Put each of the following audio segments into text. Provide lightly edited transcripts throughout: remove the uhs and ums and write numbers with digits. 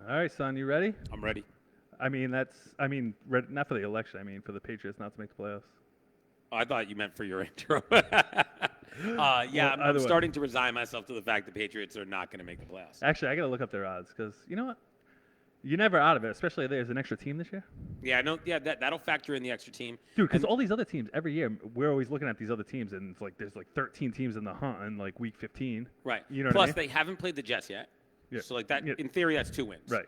All right, son, you ready? I'm ready. Not for the election. I mean, for the Patriots not to make the playoffs. Oh, I thought you meant for your intro. Well, I'm starting to resign myself to the fact the Patriots are not going to make the playoffs. Actually, I got to look up their odds because you know what? You're never out of it, especially if there's an extra team this year. Yeah, I know. Yeah, that'll factor in the extra team. Dude, because all these other teams, every year, we're always looking at these other teams, and it's like there's like 13 teams in the hunt in like week 15. Right. You know Plus, what I mean? they haven't played the Jets yet. Yeah. So, like that, Yeah. in theory, that's 2 wins. Right.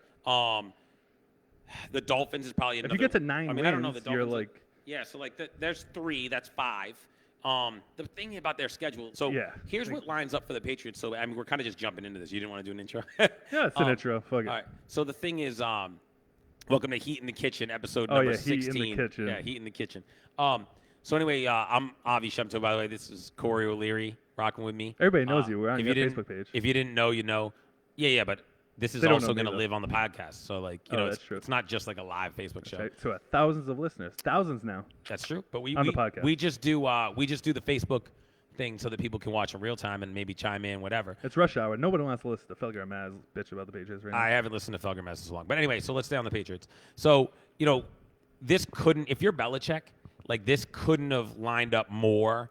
The Dolphins is probably another. If you get to 9 wins, I don't know. The Dolphins you're like. Yeah, so like there's 3, that's 5. The thing about their schedule. So here's what lines up for the Patriots. So I mean, we're kind of just jumping into this. You didn't want to do an intro. Yeah, it's an intro. Fuck it. All right. So the thing is, welcome to Heat in the Kitchen, episode number 16. Heat in the Kitchen. Yeah, Heat in the Kitchen. So anyway, I'm Avi Shemto. By the way, this is Corey O'Leary rocking with me. Everybody knows you. We're on your Facebook page. If you didn't know, you know. Yeah, but this is also going to live on the podcast. So, like, you know, it's not just like a live Facebook show. Right. So, thousands of listeners, thousands now. That's true. But on the podcast, we just do the Facebook thing so that people can watch in real time and maybe chime in, whatever. It's rush hour. Nobody wants to listen to Felger and Maz bitch about the Patriots right now. I haven't listened to Felger Maz so long. But anyway, so let's stay on the Patriots. So, you know, this couldn't, if you're Belichick, like this couldn't have lined up more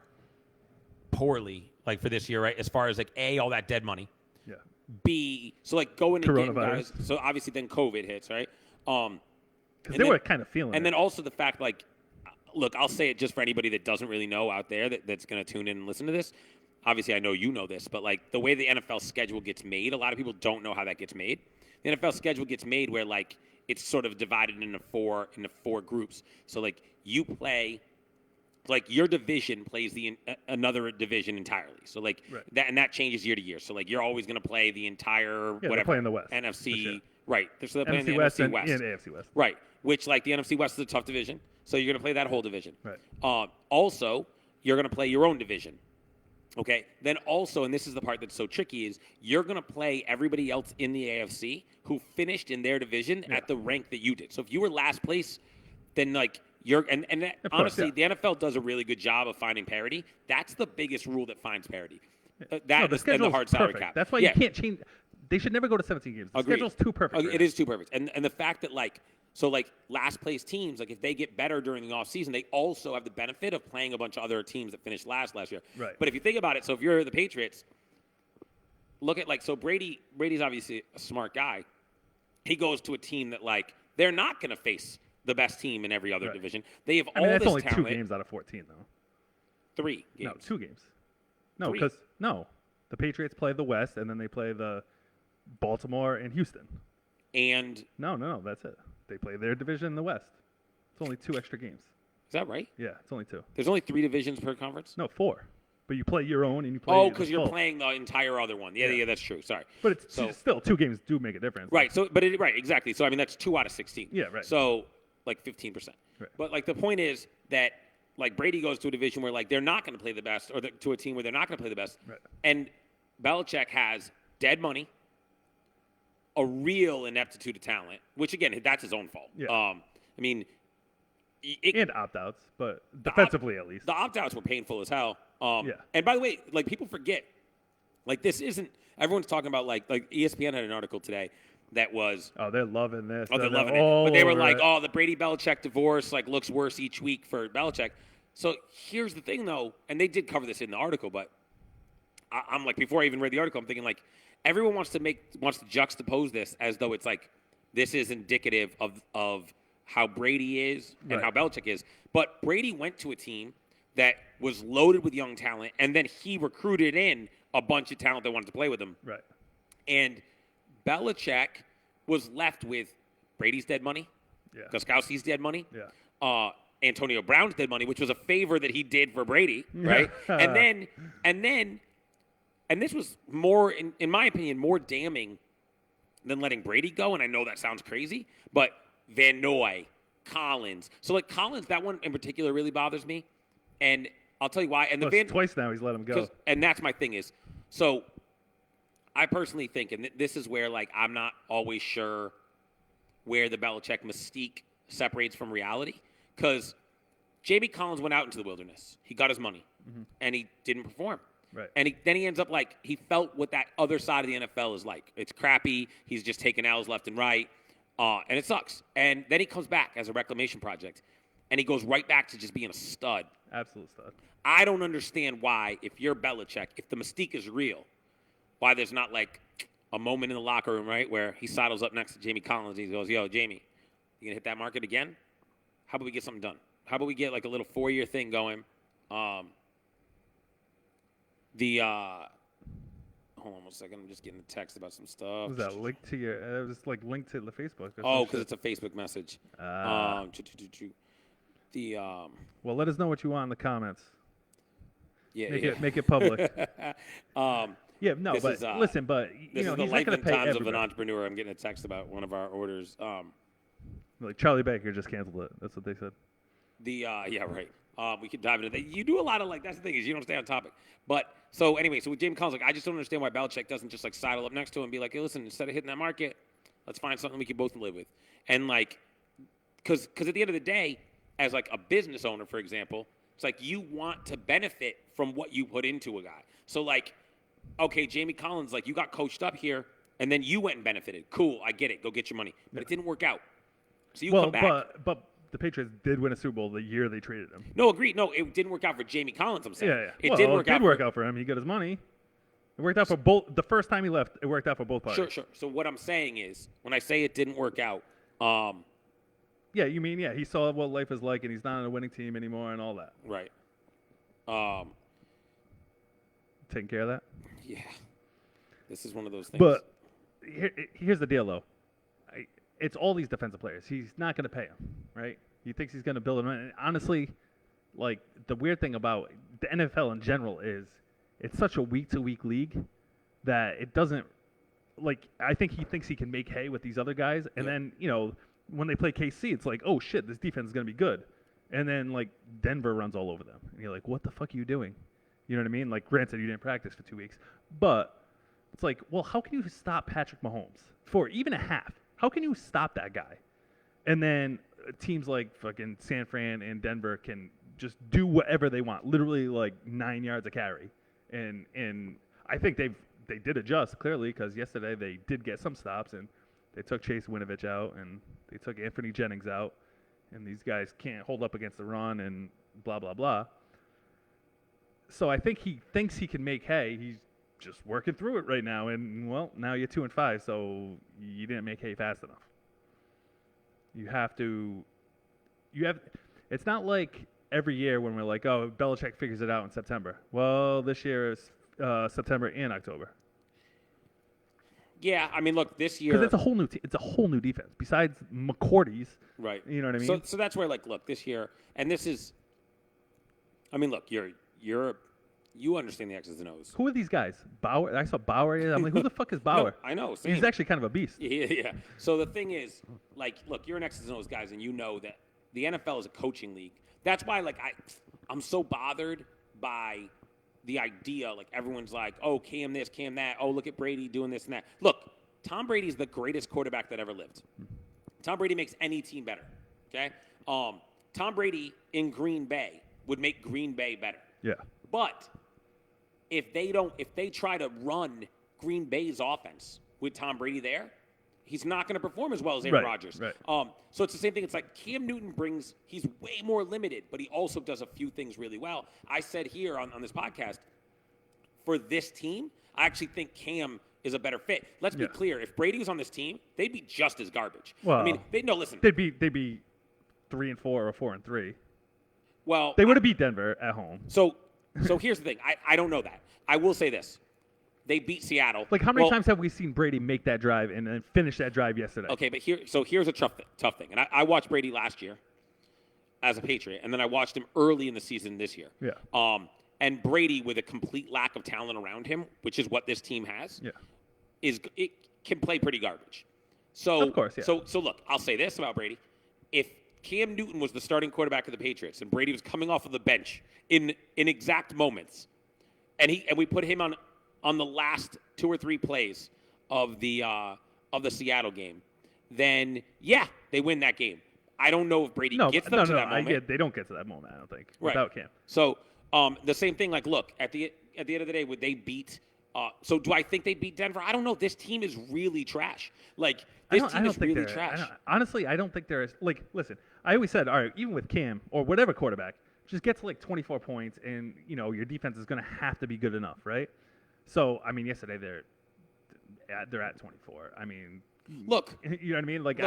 poorly, like for this year, right? As far as like A, all that dead money. Yeah. B, so like going to get guys. So obviously then COVID hits, right? Because they were kind of feeling it. And then also the fact, like, look, I'll say it just for anybody that doesn't really know out there that's going to tune in and listen to this. Obviously, I know you know this, but like the way the NFL schedule gets made, a lot of people don't know how that gets made. The NFL schedule gets made where like it's sort of divided into four groups. So like you play, like your division plays another division entirely. So like that changes year to year. So like you're always going to play the entire whatever. They're playing the West. NFC, sure. Right? So they're playing the West NFC West and AFC West. Right. Which like the NFC West is a tough division. So you're going to play that whole division. Right. Also, you're going to play your own division. Okay. Then also, and this is the part that's so tricky, is you're going to play everybody else in the AFC who finished in their division at the rank that you did. So if you were last place, then like you're honestly, the NFL does a really good job of finding parity. That's the biggest rule that finds parity. And the hard salary cap. That's why you can't change. They should never go to 17 games. The schedule's too perfect. It is too perfect. And the fact that like. So, like, last place teams, like, if they get better during the offseason, they also have the benefit of playing a bunch of other teams that finished last year. Right. But if you think about it, so if you're the Patriots, look at, like, so Brady's obviously a smart guy. He goes to a team that, like, they're not going to face the best team in every other division. They have all this talent. That's only 2 games out of 14, though. 3 games. No, 2 games. No, because, the Patriots play the West, and then they play the Baltimore and Houston. And? No, that's it. They play their division in the West. It's only 2 extra games. Is that right? Yeah, it's only 2. There's only 3 divisions per conference? No, 4. But you play your own and you play. Oh, because you're playing the entire other one. Yeah, that's true. Sorry. But it's still 2 games do make a difference. Right. So, right, exactly. So I mean, that's 2 out of 16. Yeah, right. So like 15%. Right. But like the point is that like Brady goes to a division where like they're not going to play the best, or to a team where they're not going to play the best. Right. And Belichick has dead money, a real ineptitude of talent, which again, that's his own fault. Yeah. I mean, and opt-outs, but defensively at least. The opt-outs were painful as hell. Yeah. And by the way, like people forget, like this isn't. Everyone's talking about like ESPN had an article today that was. Oh, they're loving this. Oh, they're loving it. But they were like, oh, the Brady Belichick divorce like looks worse each week for Belichick. So here's the thing, though, and they did cover this in the article, but I'm like, before I even read the article, I'm thinking like. Everyone wants to juxtapose this as though it's like this is indicative of how Brady is and how Belichick is. But Brady went to a team that was loaded with young talent, and then he recruited in a bunch of talent that wanted to play with him. Right. And Belichick was left with Brady's dead money, Gostkowski's dead money, Antonio Brown's dead money, which was a favor that he did for Brady, right? And this was more, in my opinion, more damning than letting Brady go. And I know that sounds crazy, but Van Noy, Collins. So, like, Collins, that one in particular really bothers me. And I'll tell you why. And twice now he's let him go. And that's my thing is, so I personally think, and this is where, like, I'm not always sure where the Belichick mystique separates from reality. Because Jamie Collins went out into the wilderness. He got his money, and he didn't perform. Right. And then he ends up like, he felt what that other side of the NFL is like. It's crappy. He's just taking L's left and right. And it sucks. And then he comes back as a reclamation project. And he goes right back to just being a stud. Absolute stud. I don't understand why, if you're Belichick, if the mystique is real, why there's not like a moment in the locker room, right, where he sidles up next to Jamie Collins and he goes, yo, Jamie, you going to hit that market again? How about we get something done? How about we get like a little 4-year thing going? Hold on 1 second. I'm just getting a text about some stuff. Was that linked to your? It was like linked to the Facebook. Oh, because it's a Facebook message. Well, let us know what you want in the comments. Yeah, Make it public. Yeah, no, this but is, listen, but this is the he's not life going to and pay times everybody. of an entrepreneur. I'm getting a text about one of our orders. Like Charlie Baker just canceled it. That's what they said. Yeah, right. We could dive into that. You do a lot of like. That's the thing is you don't stay on topic. But so anyway, so with Jamie Collins, like I just don't understand why Belichick doesn't just like sidle up next to him and be like, hey, listen, instead of hitting that market, let's find something we can both live with. And like, because at the end of the day, as like a business owner, for example, it's like you want to benefit from what you put into a guy. So like, okay, Jamie Collins, like you got coached up here, and then you went and benefited. Cool, I get it. Go get your money. But it didn't work out. So you come back. But the Patriots did win a Super Bowl the year they traded him. No, agreed. No, it didn't work out for Jamie Collins, I'm saying. Yeah. It did work out for him. He got his money. It worked out for both. The first time he left, it worked out for both parties. Sure. So what I'm saying is, when I say it didn't work out, yeah, you mean, he saw what life is like, and he's not on a winning team anymore and all that. Right. Taking care of that? Yeah. This is one of those things. But here's the deal, though. It's all these defensive players. He's not going to pay them, right? He thinks he's going to build them. And honestly, like, the weird thing about the NFL in general is it's such a week-to-week league that it doesn't – like, I think he thinks he can make hay with these other guys. And then, when they play KC, it's like, oh, shit, this defense is going to be good. And then, like, Denver runs all over them. And you're like, what the fuck are you doing? You know what I mean? Like, granted, you didn't practice for 2 weeks. But it's like, well, how can you stop Patrick Mahomes for even a half? How can you stop that guy? And then teams like fucking San Fran and Denver can just do whatever they want, literally like 9 yards a carry. And I think they did adjust, clearly, because yesterday they did get some stops, and they took Chase Winovich out, and they took Anthony Jennings out, and these guys can't hold up against the run and blah, blah, blah. So I think he thinks he can make hay. He's just working through it right now, and well, now you're 2-5, so you didn't make hay fast enough. It's not like every year when we're like, oh, Belichick figures it out in September. Well, this year is September and October. Yeah, I mean, look, this year because it's a whole new defense besides McCourty's. Right. You know what I mean? So that's where, like, look, this year, and this is, I mean, look, you understand the X's and O's. Who are these guys? Bauer? I saw Bauer. I'm like, who the fuck is Bauer? No, I know. Same. He's actually kind of a beast. Yeah. So the thing is, like, look, you're an X's and O's guys, and you know that the NFL is a coaching league. That's why, like, I'm so bothered by the idea, like, everyone's like, oh, Cam this, Cam that. Oh, look at Brady doing this and that. Look, Tom Brady is the greatest quarterback that ever lived. Tom Brady makes any team better, okay? Tom Brady in Green Bay would make Green Bay better. Yeah. But if they try to run Green Bay's offense with Tom Brady there, he's not going to perform as well as Aaron Rodgers. Right. So it's the same thing. It's like Cam Newton he's way more limited, but he also does a few things really well. I said here on this podcast, for this team, I actually think Cam is a better fit. Let's be clear. If Brady was on this team, they'd be just as garbage. Well, I mean, listen. They'd be 3-4 or 4-3. Well, they would have beat Denver at home. So here's the thing. I don't know that. I will say this. They beat Seattle. Like, how many times have we seen Brady make that drive and then finish that drive yesterday? Okay, but here's a tough thing. And I watched Brady last year as a Patriot, and then I watched him early in the season this year. Yeah. And Brady, with a complete lack of talent around him, which is what this team has, it can play pretty garbage. So, of course, yeah. So look, I'll say this about Brady. If Cam Newton was the starting quarterback of the Patriots and Brady was coming off of the bench in exact moments, and we put him on the last 2 or 3 plays of the Seattle game, then they win that game. I don't know if Brady gets them to that moment. They don't get to that moment, I don't think, right. without Cam. So the same thing, like, look, at the at the end of the day, would they beat? So do I think they beat Denver? I don't know. This team is really trash. Like this team is really trash. Honestly, I don't think there is. Like, listen, I always said, all right, even with Cam or whatever quarterback, just get to like 24 points, and your defense is going to have to be good enough, right? So I mean, yesterday they're at 24. I mean. Look, you know what I mean? Like,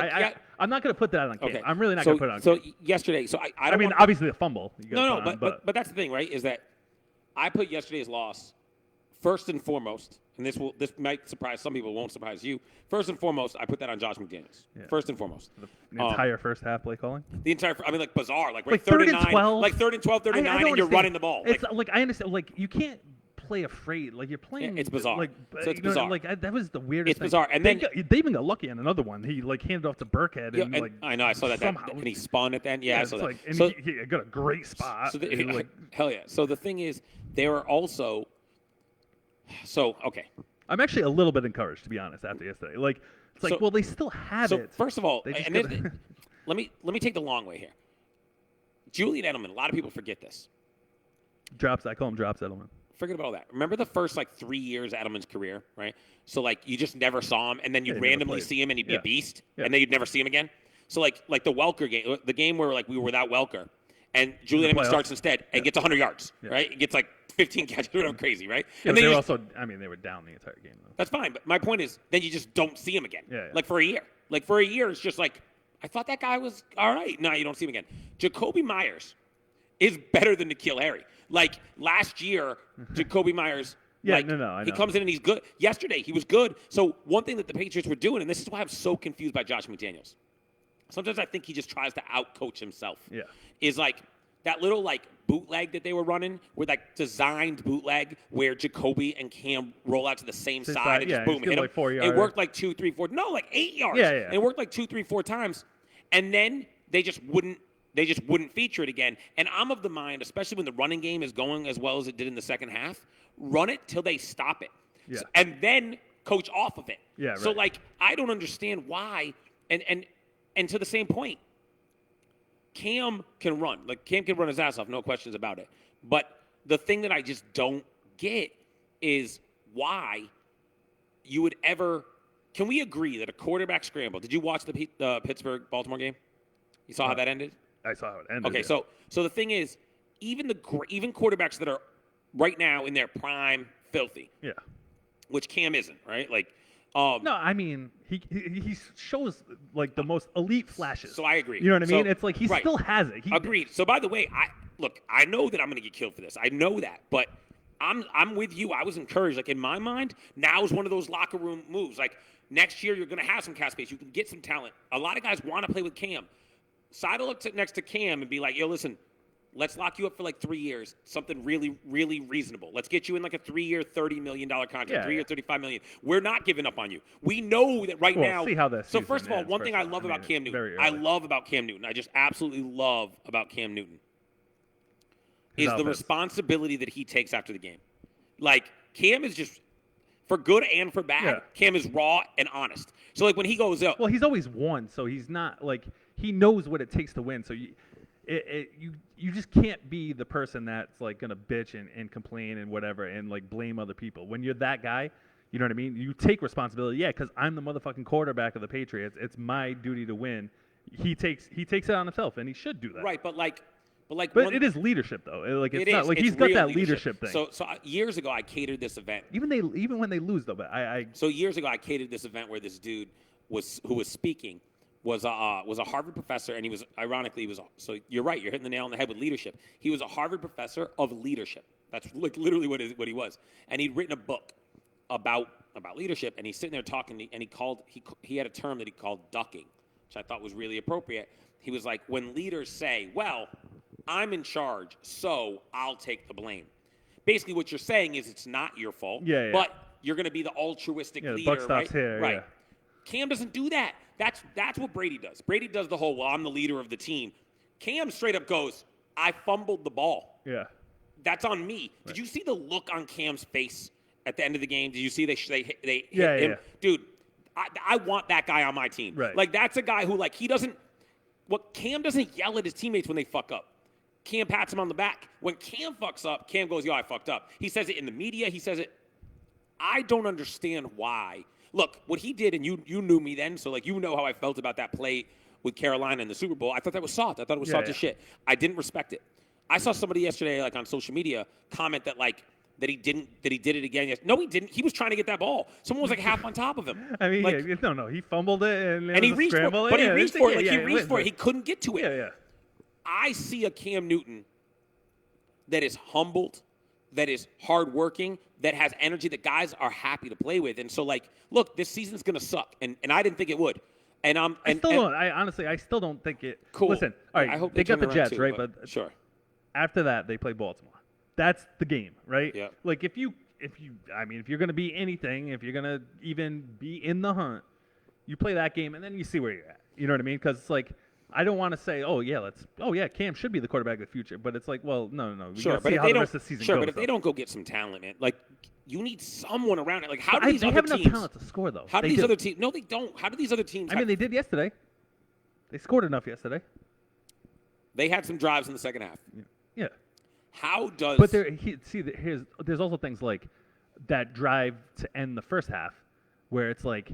I'm not going to put that on Cam. Okay. I'm really not going to put it on Cam. So yesterday, I mean, obviously the fumble. But that's the thing, right? Is that I put yesterday's loss first and foremost, and this might surprise some people, won't surprise you. First and foremost, I put that on Josh McDaniels. Yeah. First and foremost. The entire first half play calling? Like bizarre. Like 3rd and 12. Like 3rd and 12, 39, and you're running the ball. It's like I understand. Like, you can't play afraid. Like, you're playing. It's bizarre. Like, so it's bizarre. That was the weirdest thing. It's bizarre. And then they even got lucky on another one. He handed off to Burkhead. And like, I know. I saw that. Somehow. And he spun at the end. Yeah, I saw that. And he got a great spot. Hell yeah. So the thing is, they were also. So, okay. I'm actually a little bit encouraged, to be honest, after yesterday. Like, it's like, well, they still have it. So, first of all, let me take the long way here. Julian Edelman, a lot of people forget this. I call him Drops Edelman. Forget about all that. Remember the first, 3 years of Edelman's career, right? So, you just never saw him, and then you'd randomly see him, and he'd be a beast, and then you'd never see him again. So, like the Welker game, the game where, we were without Welker, and Julian Edelman starts instead and gets 100 yards, right? He gets, 15 catches, crazy, right? Yeah, and they were also, they were down the entire game, though. That's fine, but my point is, then you just don't see him again. Yeah. For a year. For a year, it's just I thought that guy was all right. No, you don't see him again. Jacoby Myers is better than N'Keal Harry. Last year, Jacoby Myers, I know. He comes in and he's good. Yesterday, he was good. So one thing that the Patriots were doing, and this is why I'm so confused by Josh McDaniels. Sometimes I think he just tries to out-coach himself. Yeah. Is that little bootleg that they were running, were designed bootleg where Jacoby and Cam roll out to the same side and just boom, hit him. 4 yards. It worked 2, 3, 4. No, 8 yards. Yeah. And it worked 2, 3, 4 times, and then they just wouldn't feature it again. And I'm of the mind, especially when the running game is going as well as it did in the second half, run it till they stop it. Yeah. And then coach off of it. Yeah. Right. So I don't understand why. And to the same point, Cam can run. Cam can run his ass off, no questions about it. But the thing that I just don't get is why you would ever – can we agree that a quarterback scramble – did you watch the Pittsburgh-Baltimore game? You saw how that ended? I saw how it ended. Okay, so the thing is, even quarterbacks that are right now in their prime filthy. Yeah. Which Cam isn't, right? No, he shows the most elite flashes. So I agree. You know what I mean? It's he still has it. Agreed. So by the way, I know that I'm going to get killed for this. I know that, but I'm with you. I was encouraged. In my mind, now is one of those locker room moves. Next year, you're going to have some cap space. You can get some talent. A lot of guys want to play with Cam. Seidel look next to Cam and be like, yo, listen, let's lock you up for 3 years, something really, really reasonable. Let's get you in a 3-year, $30 million contract, 3-year, $35 million. We're not giving up on you. We know that now. See how this. So first of all, one thing I love about Cam Newton, I just absolutely love about Cam Newton is the responsibility that he takes after the game. Cam is just, for good and for bad, Cam is raw and honest. So when he goes up. Well, he's always won, so he's not he knows what it takes to win. So you just can't be the person that's gonna bitch and complain and whatever and blame other people. When you're that guy, you know what I mean? You take responsibility. Yeah, because I'm the motherfucking quarterback of the Patriots. It's my duty to win. He takes it on himself, and he should do that. Right, but it is leadership though. It's not he's got that leadership thing. So years ago, I catered this event. Even when they lose though, but So years ago, I catered this event where this dude who was speaking. Was a Harvard professor, and so you're right, you're hitting the nail on the head with leadership. He was a Harvard professor of leadership. That's literally what he was. And he'd written a book about leadership, and he's sitting there talking, and he had a term that he called ducking, which I thought was really appropriate. He was like, when leaders say, well, I'm in charge, so I'll take the blame. Basically, what you're saying is it's not your fault, but you're going to be the altruistic leader, the buck stops here, right? Yeah. Cam doesn't do that. That's what Brady does. Brady does the whole, well, I'm the leader of the team. Cam straight up goes, I fumbled the ball. Yeah. That's on me. Right. Did you see the look on Cam's face at the end of the game? Did you see they hit him? Yeah. Dude, I want that guy on my team. Right. That's a guy who, Cam doesn't yell at his teammates when they fuck up. Cam pats him on the back. When Cam fucks up, Cam goes, yo, I fucked up. He says it in the media. He says it. I don't understand why. Look, what he did, and you knew me then, so like you know how I felt about that play with Carolina in the Super Bowl. I thought that was soft. I thought it was soft as shit. I didn't respect it. I saw somebody yesterday, like on social media, comment that like that he did it again. Yes. No, he didn't. He was trying to get that ball. Someone was like half on top of him. I mean, like, no, he fumbled it and he reached for it. But he reached for it. Like he reached for it. He couldn't get to it. Yeah. I see a Cam Newton that is humbled, that is hardworking, that has energy that guys are happy to play with. And so, like, look, this season's gonna suck, and I didn't think it would. And I still don't think it. Cool. Listen, all right, I hope they got the turn Jets, too, right? But sure. After that, they play Baltimore. That's the game, right? Yeah. Like if you're gonna be anything, if you're gonna even be in the hunt, you play that game, and then you see where you're at. You know what I mean? Because it's like. I don't want to say, Cam should be the quarterback of the future, but it's like, well, no. We sure, gotta see how the rest of the season goes. But if they don't go get some talent, man, like you need someone around it. Like how do these they other have teams? Enough talent to score though. How do these other teams? No, they don't. How do these other teams? I mean, they did yesterday. They scored enough yesterday. They had some drives in the second half. Yeah. How does? But there's also things like that drive to end the first half, where it's like.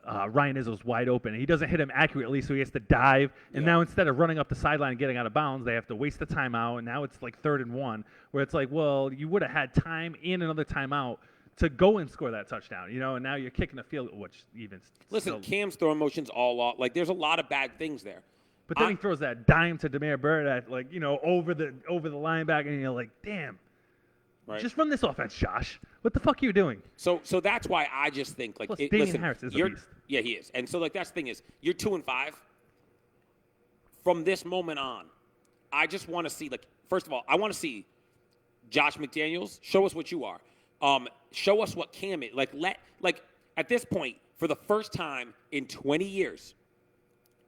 Ryan Izzo's wide open. He doesn't hit him accurately, so he has to dive. And now instead of running up the sideline and getting out of bounds, they have to waste the timeout. And now it's like 3rd and 1, where it's like, well, you would have had time and another timeout to go and score that touchdown, And now you're kicking a field, which even. Listen, Cam's throwing motions all off. Like there's a lot of bad things there. But then he throws that dime to Demare Bird at over the linebacker, and you're like, damn. Right. Just run this offense, Josh. What the fuck are you doing? So that's why I just think like Plus, Damian Harris is a beast. Yeah, he is. And so like that's the thing is you're 2-5. From this moment on, I just want to see like first of all, I want to see Josh McDaniels show us what you are. Show us what Cam is. Like at this point, for the first time in 20 years,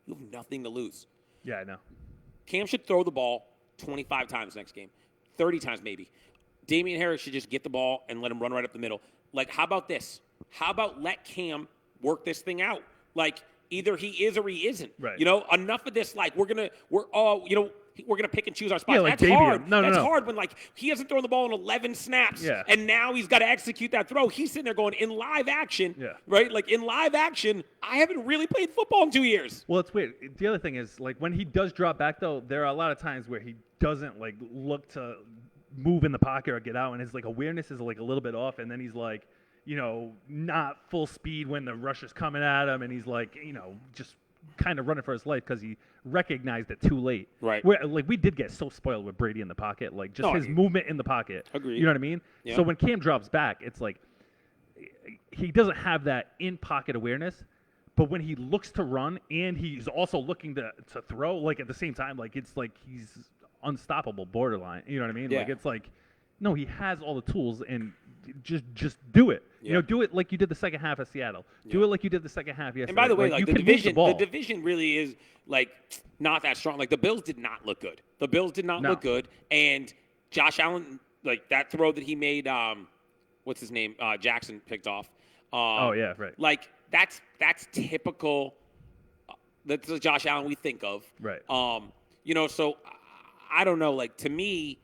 you have nothing to lose. Yeah, I know. Cam should throw the ball 25 times next game, 30 times maybe. Damian Harris should just get the ball and let him run right up the middle. Like, how about this? How about let Cam work this thing out? Like, either he is or he isn't. Right. Enough of this. Like, we're gonna pick and choose our spots. Yeah, like That's Davian. hard. That's hard when like he hasn't thrown the ball in 11 snaps, and now he's got to execute that throw. He's sitting there going in live action, right? Like in live action, I haven't really played football in 2 years. Well, it's weird. The other thing is like when he does drop back though, there are a lot of times where he doesn't like look to move in the pocket or get out, and his like awareness is like a little bit off, and then he's like, not full speed when the rush is coming at him, and he's like, just kind of running for his life because he recognized it too late. Right. Where like we did get so spoiled with Brady in the pocket, like just his movement in the pocket. Agreed. You know what I mean? Yeah. So when Cam drops back, it's like he doesn't have that in pocket awareness. But when he looks to run and he's also looking to throw, like at the same time, like it's like he's unstoppable borderline. You know what I mean? Yeah. Like it's like, no, he has all the tools and just do it. Yeah. Do it like you did the second half of Seattle. Do it like you did the second half yesterday. And by the way, like you the can move the division really is like not that strong. Like the Bills did not look good. The Bills did not look good. And Josh Allen, like that throw that he made, what's his name? Jackson picked off. Right. Like that's typical. That's the Josh Allen we think of. Right. So I don't know. Like to me,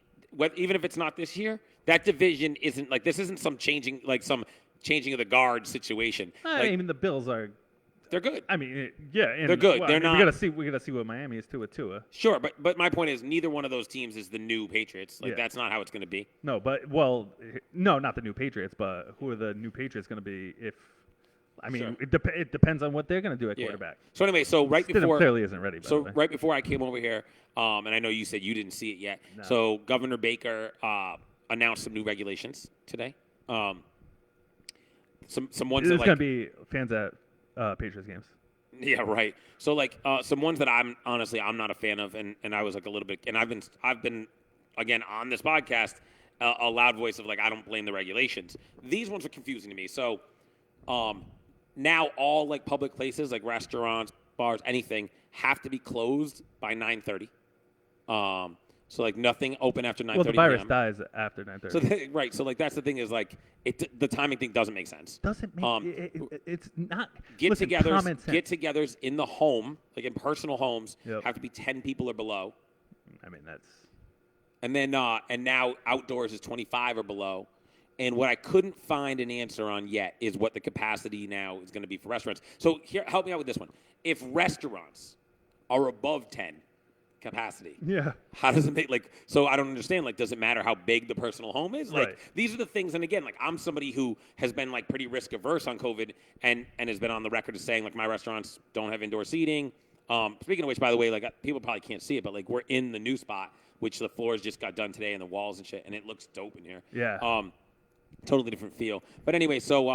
even if it's not this year, that division isn't like this. Isn't some changing of the guard situation. I mean, the Bills are. They're good. I mean, yeah, and, they're good. They're not. We gotta see what Miami is too with Tua. Sure, but my point is, neither one of those teams is the new Patriots. Like that's not how it's going to be. No, not the new Patriots, but who are the new Patriots going to be? It depends on what they're going to do at quarterback. So anyway, right before clearly isn't ready. Right before I came over here, and I know you said you didn't see it yet. No. So Governor Baker announced some new regulations today. Some ones There's that going to be fans at Patriots games. Yeah, right. So some ones that I'm not a fan of, and I was like a little bit, and I've been again on this podcast a loud voice of like I don't blame the regulations. These ones are confusing to me. So now all like public places like restaurants, bars, anything have to be closed by 9:30. So like nothing open after 9:30. Well, the virus dies after 9:30. So right. So like that's the thing is like the timing thing doesn't make sense. Doesn't make it's not. Get-togethers in the home, like in personal homes, have to be 10 people or below. I mean And then and now outdoors is 25 or below. And what I couldn't find an answer on yet is what the capacity now is going to be for restaurants. So here, help me out with this one. If restaurants are above 10 capacity, Yeah. how does it make, like, so I don't understand, like, does it matter how big the personal home is? Like, Right. these are the things, and again, like, I'm somebody who has been, like, pretty risk averse on COVID and has been on the record as saying, like, my restaurants don't have indoor seating. Speaking of which, by the way, like, people probably can't see it, but, like, we're in the new spot, which the floors just got done today and the walls and shit, and it looks dope in here. Yeah. Totally different feel. But anyway, so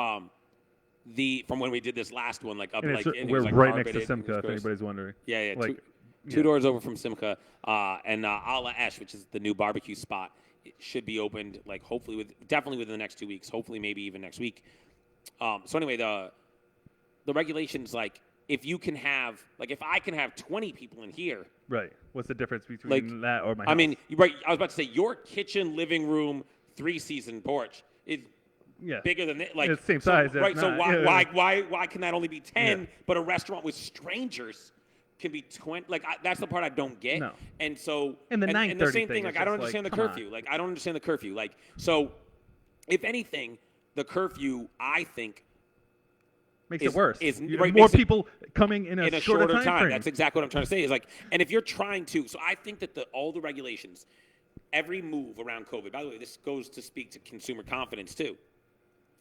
from when we did this last one, like up And like we're it was, like, right next to carpeted, it was Simca, if gross. anybody's wondering. Yeah, Like, two doors over from Simca, and A La Esh, which is the new barbecue spot, it should be opened like hopefully definitely within the next 2 weeks, hopefully maybe even next week. So anyway, the regulations, like, if you can have, like, if I can have 20 people in here. Right. What's the difference between Like, that or my house? I mean, right. I was about to say your kitchen, living room, 3-season porch is bigger than it. Like, it's the same size. So, right. So not, why can that only be 10? Yeah. But a restaurant with strangers can be 20. Like, that's the part I don't get. No. And so And the 9:30 and the same thing thing. Like, is I don't just understand like, the come curfew. on. Like, I don't understand the curfew. Like, so if anything, the curfew, I think, makes it worse. Right, more makes it, people coming in a shorter time frame. That's exactly what I'm trying to say. Is like, and if you're trying to, so I think that all the regulations, every move around COVID. By the way, this goes to speak to consumer confidence too.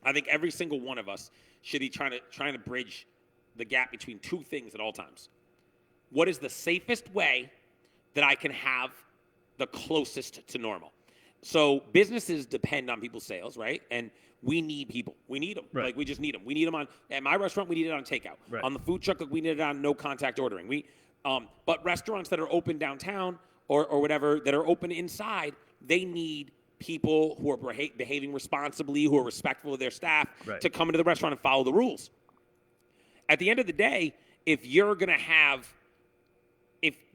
I think every single one of us should be trying to bridge the gap between two things at all times. What is the safest way that I can have the closest to normal? So businesses depend on people's sales, right? And we need people. We need them. Right. Like, we just need them. We need them at my restaurant, we need it on takeout. Right. On the food truck, we need it on no contact ordering. But restaurants that are open downtown or whatever, that are open inside, they need people who are behaving responsibly, who are respectful of their staff, right, to come into the restaurant and follow the rules. At the end of the day, if you're going to have,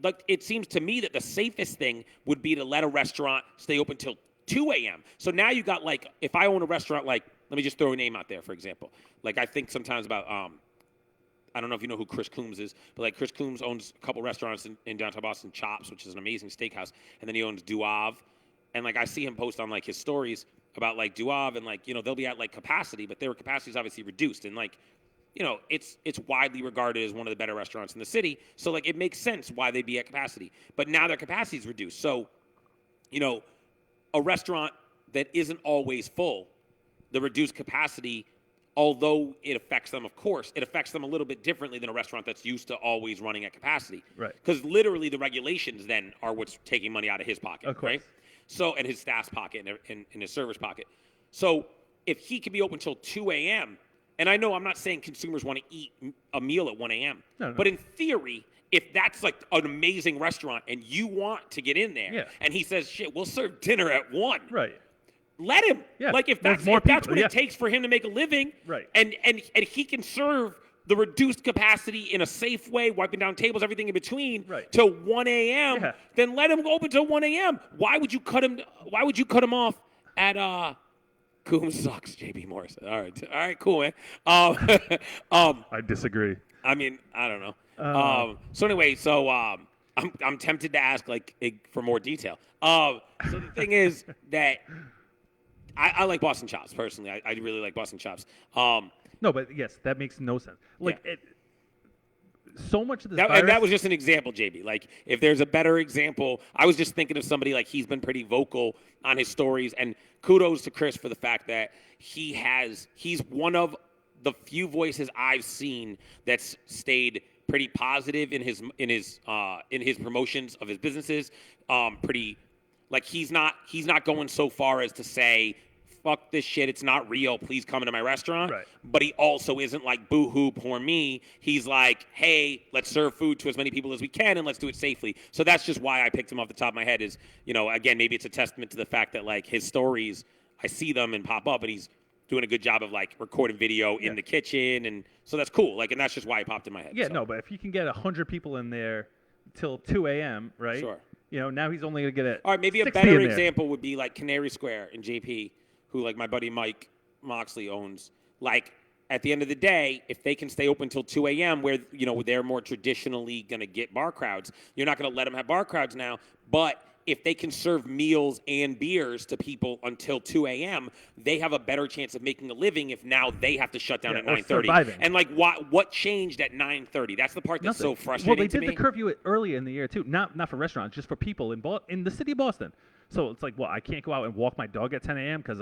like, it seems to me that the safest thing would be to let a restaurant stay open till 2 a.m. So now you got, like, if I own a restaurant, like, let me just throw a name out there, for example. Like, I think sometimes about, I don't know if you know who Chris Coombs is, but, like, Chris Coombs owns a couple restaurants in downtown Boston, Chops, which is an amazing steakhouse, and then he owns Duave. And, like, I see him post on, like, his stories about, like, Duave, and, like, you know, they'll be at, like, capacity, but their capacity is obviously reduced. And, like, you know, it's widely regarded as one of the better restaurants in the city. So, like, it makes sense why they'd be at capacity. But now their capacity is reduced. So, you know, a restaurant that isn't always full, the reduced capacity, although it affects them, of course, it affects them a little bit differently than a restaurant that's used to always running at capacity. Right. Because literally the regulations then are what's taking money out of his pocket, of course, right? So, and his staff's pocket and his server's pocket. So if he can be open till 2 a.m., and I know I'm not saying consumers want to eat a meal at 1 a.m., no. But in theory, if that's, like, an amazing restaurant and you want to get in there, and he says, shit, we'll serve dinner at 1. Right. Let him. Yeah. Like, if that's what it takes for him to make a living, right, and he can serve the reduced capacity in a safe way, wiping down tables, everything in between, right, till 1 a.m., then let him open till 1 a.m. Why would you cut him off at Coombs sucks, JB Morrison. All right, cool, man. I disagree. I mean, I don't know. So anyway, I'm tempted to ask, like, for more detail. So the thing is that I like Boston Chops personally. I really like Boston Chops. No, but yes, that makes no sense. Like, so much of this and that was just an example, JB. Like, if there's a better example, I was just thinking of somebody, like, he's been pretty vocal on his stories, and kudos to Chris for the fact that he's one of the few voices I've seen that's stayed pretty positive in his promotions of his businesses. Pretty, like, he's not going so far as to say, fuck this shit, it's not real, please come into my restaurant. Right. But he also isn't like, boo-hoo, poor me. He's like, hey, let's serve food to as many people as we can, and let's do it safely. So that's just why I picked him off the top of my head is, you know, again, maybe it's a testament to the fact that, like, his stories, I see them and pop up, and he's doing a good job of, like, recording video in the kitchen, and so that's cool. Like, and that's just why it popped in my head. Yeah, no, but if you can get 100 people in there till 2 a.m., right? Sure. You know, now he's only going to get it. All right, maybe a better example would be, like, Canary Square in JP, who, like, my buddy Mike Moxley owns. Like, at the end of the day, if they can stay open till 2 a.m., where, you know, they're more traditionally going to get bar crowds, you're not going to let them have bar crowds now. But if they can serve meals and beers to people until 2 a.m., they have a better chance of making a living if now they have to shut down at 9:30. And like, what changed at 9:30? That's the part that's Nothing. so frustrating. Well, they to did me. the curfew earlier in the year too. Not for restaurants, just for people in the city of Boston. So it's like, well, I can't go out and walk my dog at 10 a.m. because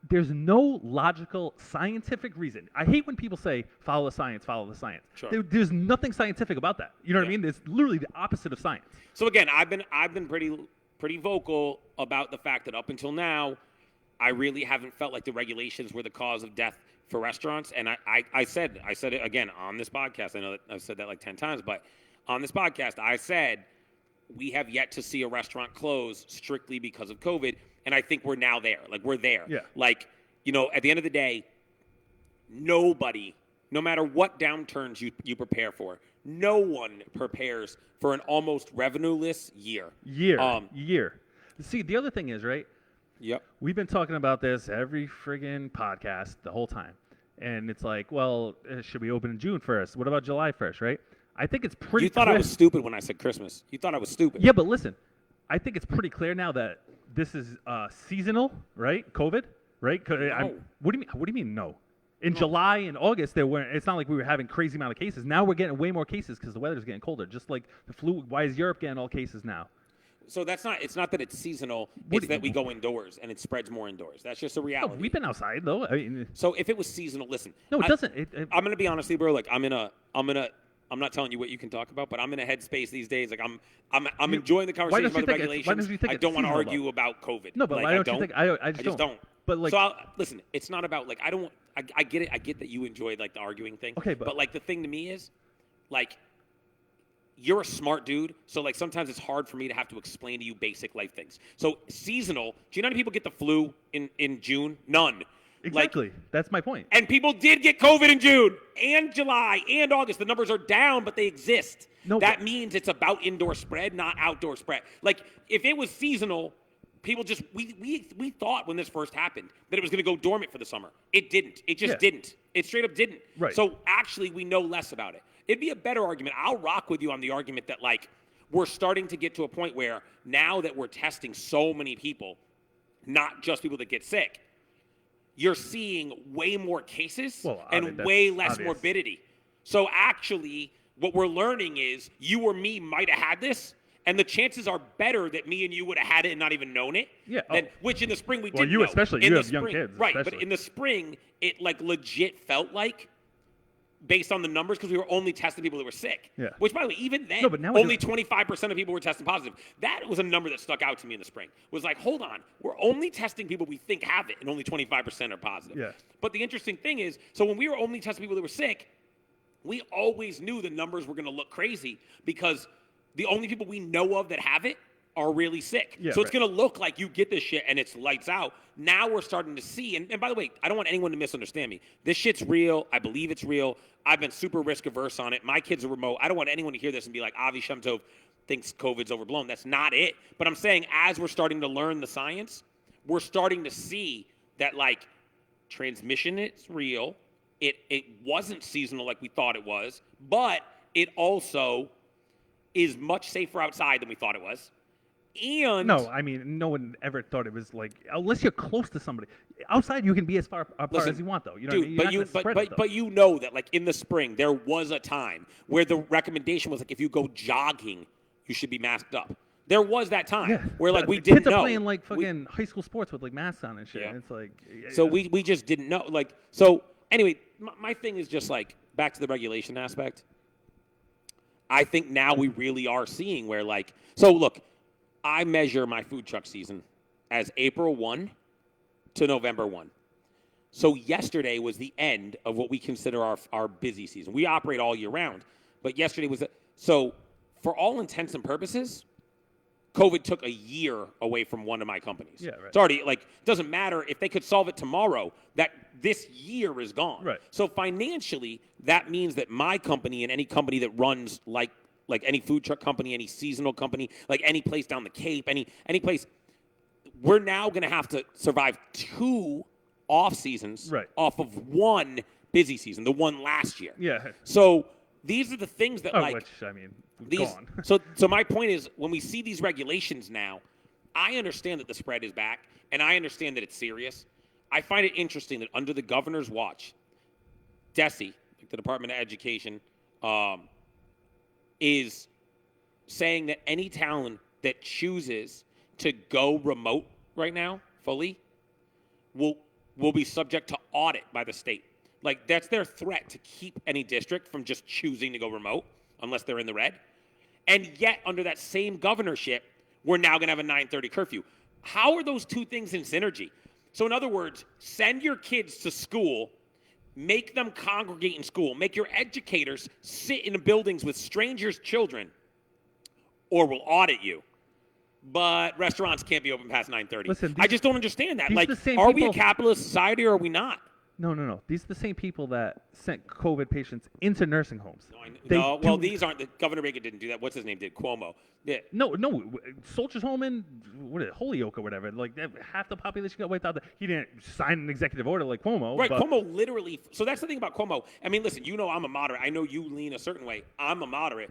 there's no logical scientific reason. I hate when people say follow the science, follow the science. Sure. There's nothing scientific about that. You know what I mean? It's literally the opposite of science. So again, I've been pretty vocal about the fact that up until now, I really haven't felt like the regulations were the cause of death for restaurants. And I said it again on this podcast. I know that I've said that like 10 times, but on this podcast, I said we have yet to see a restaurant close strictly because of COVID. And I think we're now there. Like, we're there. Yeah. Like, at the end of the day, nobody, no matter what downturns you prepare for, no one prepares for an almost revenue-less year. Year. See, the other thing is, right? Yep. We've been talking about this every friggin' podcast the whole time. And it's like, well, should we open in June 1st? What about July 1st, right? I think it's pretty You thought I was stupid when I said Christmas. You thought I was stupid. Yeah, but listen, I think it's pretty clear now that this is seasonal, right? COVID, right? No. What do you mean no? In July and August, it's not like we were having crazy amount of cases. Now we're getting way more cases because the weather's getting colder. Just like the flu. Why is Europe getting all cases now? So it's not that it's seasonal. It's that we go indoors and it spreads more indoors. That's just a reality. No, we've been outside though. I mean, so if it was seasonal, listen. No, it doesn't. I'm gonna be honest with you, bro. Like I'm not telling you what you can talk about, but I'm in a headspace these days. Like I'm enjoying the conversation about the regulations. I don't want to argue about COVID. No, but like, why don't you think? I just don't. But like, so listen, it's not about like I get it. I get that you enjoy like the arguing thing. Okay, but like the thing to me is, like, you're a smart dude, so like sometimes it's hard for me to have to explain to you basic life things. So seasonal. Do you know how many people get the flu in June? None. Exactly. That's my point. And people did get COVID in June and July and August. The numbers are down, but they exist. No, that means it's about indoor spread, not outdoor spread. Like, if it was seasonal, people just we thought when this first happened that it was going to go dormant for the summer. It didn't. It just didn't. It straight up didn't. Right. So actually, we know less about it. It'd be a better argument. I'll rock with you on the argument that, like, we're starting to get to a point where now that we're testing so many people, not just people that get sick, you're seeing way more cases and way less morbidity. So actually, what we're learning is you or me might have had this, and the chances are better that me and you would have had it and not even known it. Yeah. Which in the spring we didn't Well, you know. especially. In you the have young spring, kids. right? Especially. But in the spring, it like legit felt like, based on the numbers, because we were only testing people that were sick. Yeah. Which, by the way, even then, but now only 25% of people were testing positive. That was a number that stuck out to me in the spring. Was like, hold on, we're only testing people we think have it, and only 25% are positive. Yeah. But the interesting thing is, so when we were only testing people that were sick, we always knew the numbers were going to look crazy because the only people we know of that have it are really sick. Yeah, so it's going to look like you get this shit and it's lights out. Now we're starting to see, and by the way, I don't want anyone to misunderstand me. This shit's real. I believe it's real. I've been super risk averse on it. My kids are remote. I don't want anyone to hear this and be like, Avi Shemtov thinks COVID's overblown. That's not it. But I'm saying as we're starting to learn the science, we're starting to see that, like, transmission is real. It wasn't seasonal like we thought it was, but it also is much safer outside than we thought it was. And no, I mean, no one ever thought it was like, unless you're close to somebody. Outside, you can be as far apart as you want, though. You know dude, what I mean? but you know that, like, in the spring, there was a time where the recommendation was, like, if you go jogging, you should be masked up. There was that time where, like, we didn't know. Kids are playing, like, fucking high school sports with, like, masks on and shit. Yeah. And it's like... So we just didn't know. Like, so, anyway, my thing is just, like, back to the regulation aspect. I think now we really are seeing where, like... So, look, I measure my food truck season as April 1 to November 1. So yesterday was the end of what we consider our busy season. We operate all year round, but yesterday was... So for all intents and purposes, COVID took a year away from one of my companies. Yeah, right. It's already, like, it doesn't matter if they could solve it tomorrow, that this year is gone. Right. So financially, that means that my company and any company that runs like any food truck company, any seasonal company, like any place down the Cape, any place, we're now going to have to survive 2 off seasons off of one busy season, the one last year. Yeah. So These are the things that which I mean, these. gone. so my point is, when we see these regulations now, I understand that the spread is back, and I understand that it's serious. I find it interesting that under the governor's watch, DESE, like the Department of Education, is saying that any town that chooses to go remote right now, fully, will be subject to audit by the state. Like, that's their threat, to keep any district from just choosing to go remote unless they're in the red. And yet, under that same governorship, we're now going to have a 9:30 curfew. How are those two things in synergy? So in other words, send your kids to school, make them congregate in school, make your educators sit in buildings with strangers' children, or we'll audit you. But restaurants can't be open past 9:30. Listen, I just don't understand that. Like, are we a capitalist society or are we not? No. These are the same people that sent COVID patients into nursing homes. These aren't. Governor Reagan didn't do that. What's his name did? Cuomo. Yeah. No. Soldiers Home in Holyoke or whatever. Like, half the population got wiped out. He didn't sign an executive order like Cuomo. Right. Cuomo literally. So that's the thing about Cuomo. I mean, listen. I'm a moderate. I know you lean a certain way. I'm a moderate.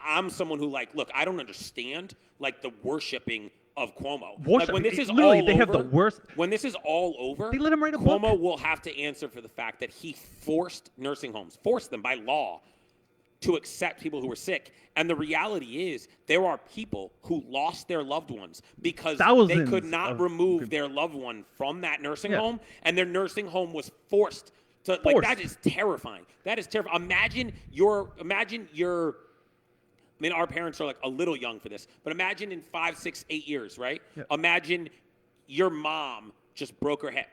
I'm someone who, like, look, I don't understand, like, the worshiping of Cuomo. Like, when this is all over, they have the worst. When this is all over, they let him write a book. Cuomo will have to answer for the fact that he forced nursing homes, forced them by law, to accept people who were sick. And the reality is, there are people who lost their loved ones because they could not remove their loved one from that nursing home, and their nursing home was forced to. Like, that is terrifying. That is terrifying. Imagine your. I mean, our parents are, like, a little young for this, but imagine in 5, 6, 8 years, right? Yeah. Imagine your mom just broke her hip.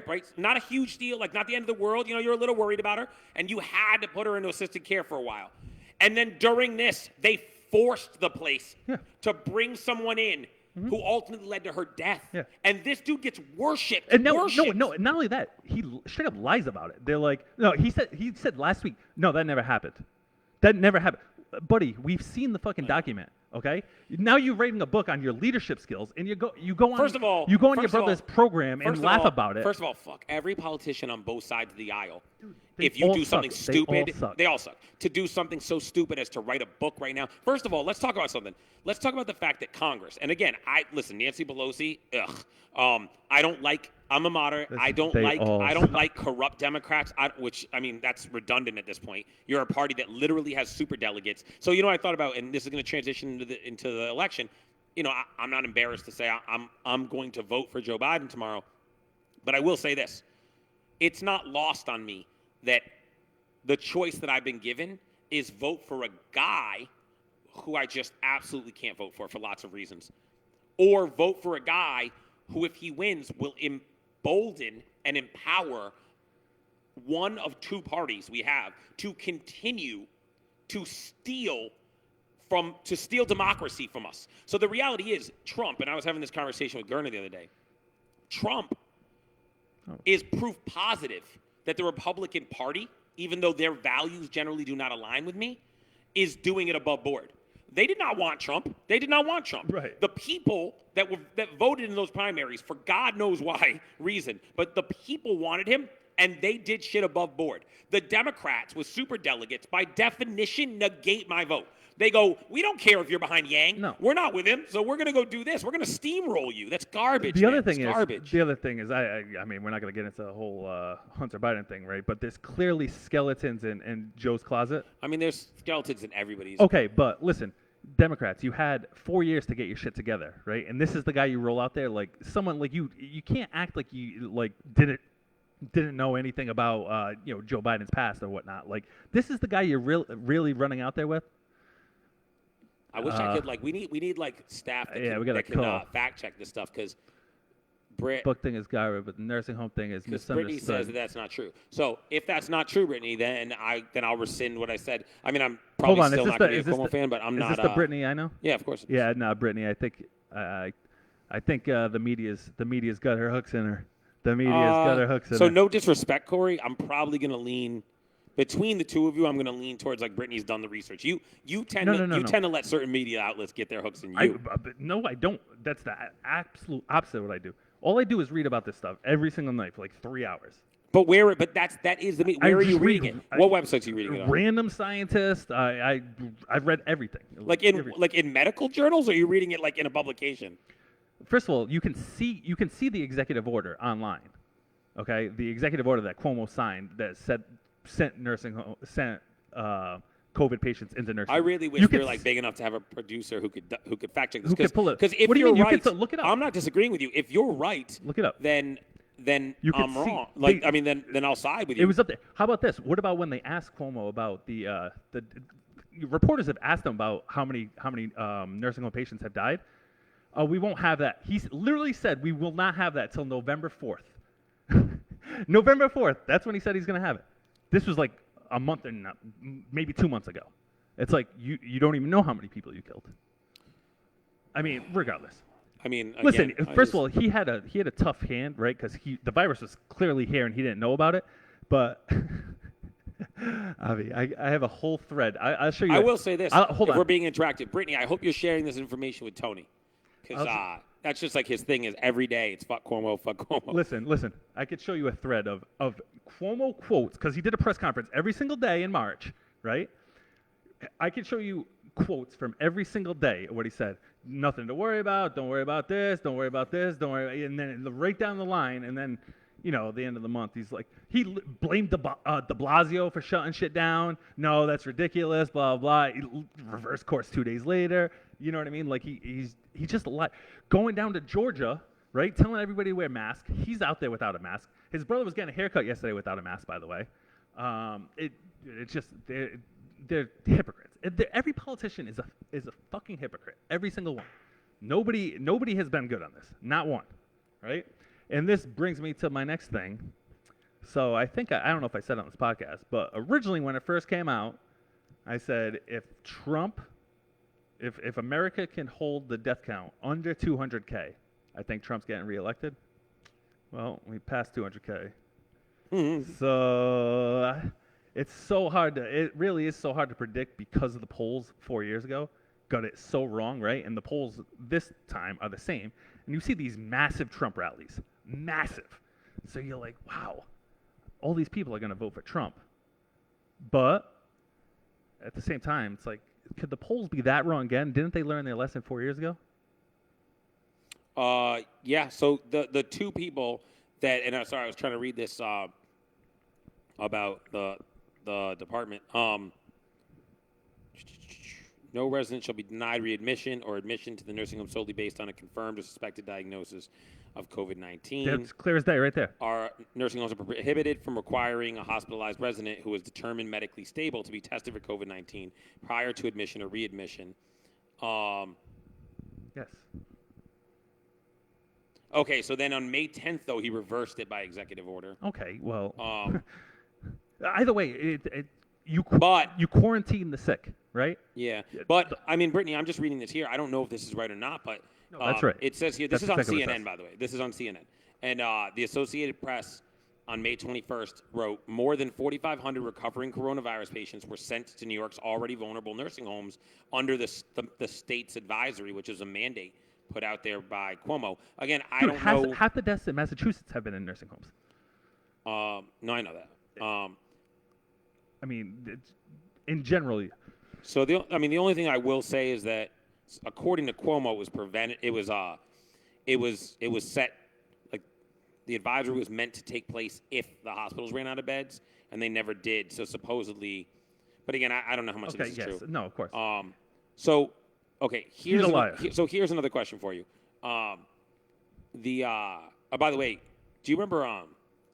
Right? Not a huge deal, like, not the end of the world. You're a little worried about her, and you had to put her into assisted care for a while. And then during this, they forced the place to bring someone in who ultimately led to her death. Yeah. And this dude gets worshipped. And no, not only that, he straight up lies about it. They're like, no, he said last week, no, that never happened. Buddy, we've seen the fucking document, okay? Now you're writing a book on your leadership skills, and you go on your brother's program and laugh about it. First of all, fuck every politician on both sides of the aisle. Dude, if you do something stupid, they all suck. To do something so stupid as to write a book right now. First of all, let's talk about something. Let's talk about the fact that Congress, and again, Nancy Pelosi, I'm a moderate. I don't like corrupt Democrats, which, I mean, that's redundant at this point. You're a party that literally has super delegates. So, I thought about, and this is going to transition into the election. I'm not embarrassed to say I'm going to vote for Joe Biden tomorrow. But I will say this. It's not lost on me that the choice that I've been given is vote for a guy who I just absolutely can't vote for lots of reasons. Or vote for a guy who, if he wins, will embolden and empower one of two parties we have to continue to steal democracy from us. So the reality is, Trump, and I was having this conversation with Gurna the other day, Trump is proof positive that the Republican Party, even though their values generally do not align with me, is doing it above board. They did not want Trump. Right. The people that voted in those primaries, for God knows why reason, but the people wanted him, and they did shit above board. The Democrats with super delegates, by definition, negate my vote. They go, we don't care if you're behind Yang. No. We're not with him, so we're going to go do this. We're going to steamroll you. That's garbage. The other thing is, I mean, we're not going to get into the whole Hunter Biden thing, right? But there's clearly skeletons in Joe's closet. I mean, there's skeletons in everybody's. Okay, but listen, Democrats, you had 4 years to get your shit together, right? And this is the guy you roll out there, like someone like you can't act like you didn't know anything about Joe Biden's past or whatnot. Like, this is the guy you're really running out there with. I wish I could, we need staff that can fact check this stuff, because book thing is garbage, but the nursing home thing is misunderstood. Brittany says that's not true. So if that's not true, Brittany, then I'll rescind what I said. I mean, I'm probably still not going to be a Cuomo fan, but I'm not. Is this the Brittany I know? Yeah, of course. Yeah, no, Brittany. I think the media's got her hooks in her. So no disrespect, Corey. I'm probably going to lean. Between the two of you, I'm going to lean towards, like, Brittany's done the research. You tend to let certain media outlets get their hooks in you. No, I don't. That's the absolute opposite of what I do. All I do is read about this stuff every single night for like 3 hours. But that is the meat. Where are you reading it? What websites are you reading it on? Random Scientist. I've read everything. Like in medical journals, or are you reading it like in a publication? First of all, you can see the executive order online. Okay, the executive order that Cuomo signed that sent COVID patients into nursing. I really wish we were like big enough to have a producer who could fact check this. Who could pull it? Because if what do you you're mean? right, you can look it up. I'm not disagreeing with you. If you're right, look it up. Then you I'm wrong. Then I'll side with you. It was up there. How about this? What about when they asked Cuomo about the reporters have asked him about how many nursing home patients have died? We won't have that. He literally said we will not have that till November 4th. November 4th. That's when he said he's going to have it. This was like a month and maybe 2 months ago. It's like you don't even know how many people you killed. I mean, regardless. I mean, listen. First of all, he had a tough hand, right? Because the virus was clearly here and he didn't know about it. But Avi, I have a whole thread. I'll show you. I will say this. Hold on. We're being interactive. Brittany, I hope you're sharing this information with Tony, because that's just like his thing is every day. It's fuck Cuomo, fuck Cuomo. Listen. I could show you a thread of Cuomo quotes because he did a press conference every single day in March, right? I could show you quotes from every single day of what he said. Nothing to worry about. Don't worry about this. Don't worry about this. Don't worry. And then right down the line, and then, at the end of the month, he's like, he blamed de Blasio for shutting shit down. No, that's ridiculous. Blah blah. He reverse course 2 days later. You know what I mean? Like he's just going down to Georgia, right? Telling everybody to wear masks. He's out there without a mask. His brother was getting a haircut yesterday without a mask, by the way. It's just. They're hypocrites. Every politician is a fucking hypocrite. Every single one. Nobody has been good on this. Not one. Right? And this brings me to my next thing. So I think I don't know if I said it on this podcast, but originally when it first came out, I said if America can hold the death count under 200K, I think Trump's getting reelected. Well, we passed 200K. Mm-hmm. So it really is so hard to predict because of the polls 4 years ago got it so wrong, right? And the polls this time are the same. And you see these massive Trump rallies. Massive. So you're like, wow, all these people are going to vote for Trump. But at the same time, it's like, could the polls be that wrong again? Didn't they learn their lesson 4 years ago? Yeah, so the two people that, and I'm sorry, I was trying to read this about the department. No resident shall be denied readmission or admission to the nursing home solely based on a confirmed or suspected diagnosis of COVID-19. That's clear as day right there. Our nursing homes are prohibited from requiring a hospitalized resident who is determined medically stable to be tested for COVID-19 prior to admission or readmission. Yes. Okay, so then on May 10th, though, he reversed it by executive order. Okay, well, either way, you quarantine the sick, right? Yeah, but I mean, Brittany, I'm just reading this here. I don't know if this is right or not, but no, that's right. It says here, this is exactly on CNN, by the way. This is on CNN. And the Associated Press on May 21st wrote, more than 4,500 recovering coronavirus patients were sent to New York's already vulnerable nursing homes under the state's advisory, which is a mandate put out there by Cuomo. Again, I don't know. Half the deaths in Massachusetts have been in nursing homes. No, I know that. I mean, in general. So the only thing I will say is that, according to Cuomo, it was prevented. It was set, like, the advisory was meant to take place if the hospitals ran out of beds, and they never did. So supposedly, but again, I don't know how much of this is true. No, of course. So okay, he's a liar. Here's another question for you. By the way, do you remember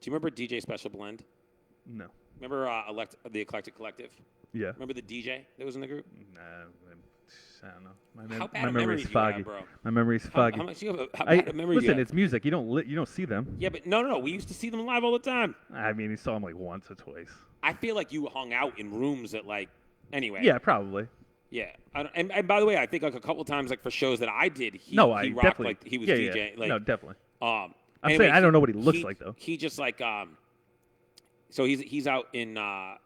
DJ Special Blend? No. Remember the Eclectic Collective? Yeah. Remember the DJ that was in the group? Nah, I don't know. My memory's foggy. Bro. My memory's foggy. How bad a memory do you have? Listen, it's music. You don't see them. Yeah, but no. We used to see them live all the time. I mean, you saw them like once or twice. I feel like you hung out in rooms that anyway. Yeah, probably. Yeah, and by the way, I think like a couple times like for shows that I did, he rocked definitely, like he was DJ. DJing. Like, no, definitely. I'm saying I don't know what he looks like though. He just so he's out in I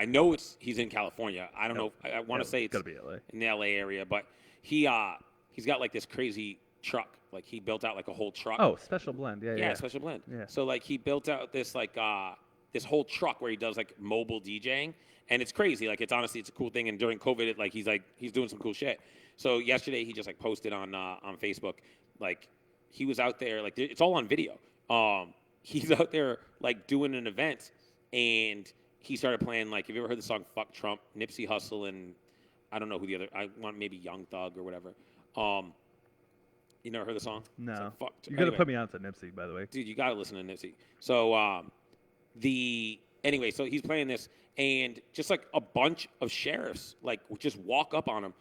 know he's in California. I don't know. I want to say it's gotta be LA. In the LA area, but he's got like this crazy truck. Like he built out like a whole truck. Oh, special blend. Yeah, Yeah, special blend. Yeah. So like he built out this like this whole truck where he does like mobile DJing, and it's crazy. Like it's honestly it's a cool thing. And during COVID, he's doing some cool shit. So yesterday he just like posted on Facebook, like he was out there, like it's all on video. He's out there like doing an event, and he started playing like, have you ever heard the song "Fuck Trump"? Nipsey Hussle and I don't know who the other. I want maybe Young Thug or whatever. You never heard the song? No. Like, You got to put me on to Nipsey, by the way. Dude, you got to listen to Nipsey. So so he's playing this, and just like a bunch of sheriffs like just walk up on him,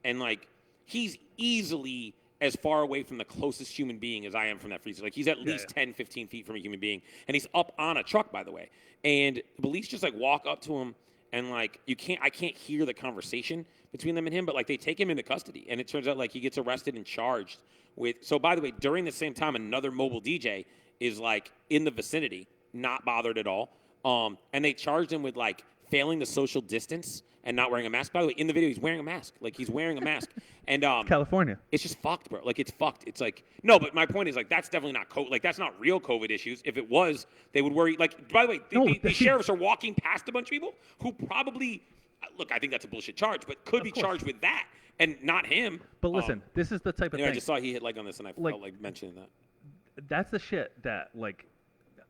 and like he's easily as far away from the closest human being as I am from that freezer. Like he's at least 10, 15 feet from a human being, and he's up on a truck, by the way. And the police just like walk up to him, and like I can't hear the conversation between them and him, but like they take him into custody, and it turns out like he gets arrested and charged with. So by the way, during the same time, another mobile DJ is like in the vicinity, not bothered at all. And they charged him with like failing the social distance and not wearing a mask. By the way, in the video, he's wearing a mask. Like he's wearing a mask. And California. It's just fucked, bro. Like it's fucked. It's like no, but my point is like that's definitely not COVID. Like that's not real COVID issues. If it was, they would worry. Like by the way, the sheriffs are walking past a bunch of people who probably look. I think that's a bullshit charge, but could be charged with that and not him. But listen, this is the type of thing. I just saw he hit like on this, and I felt like mentioning that. That's the shit that like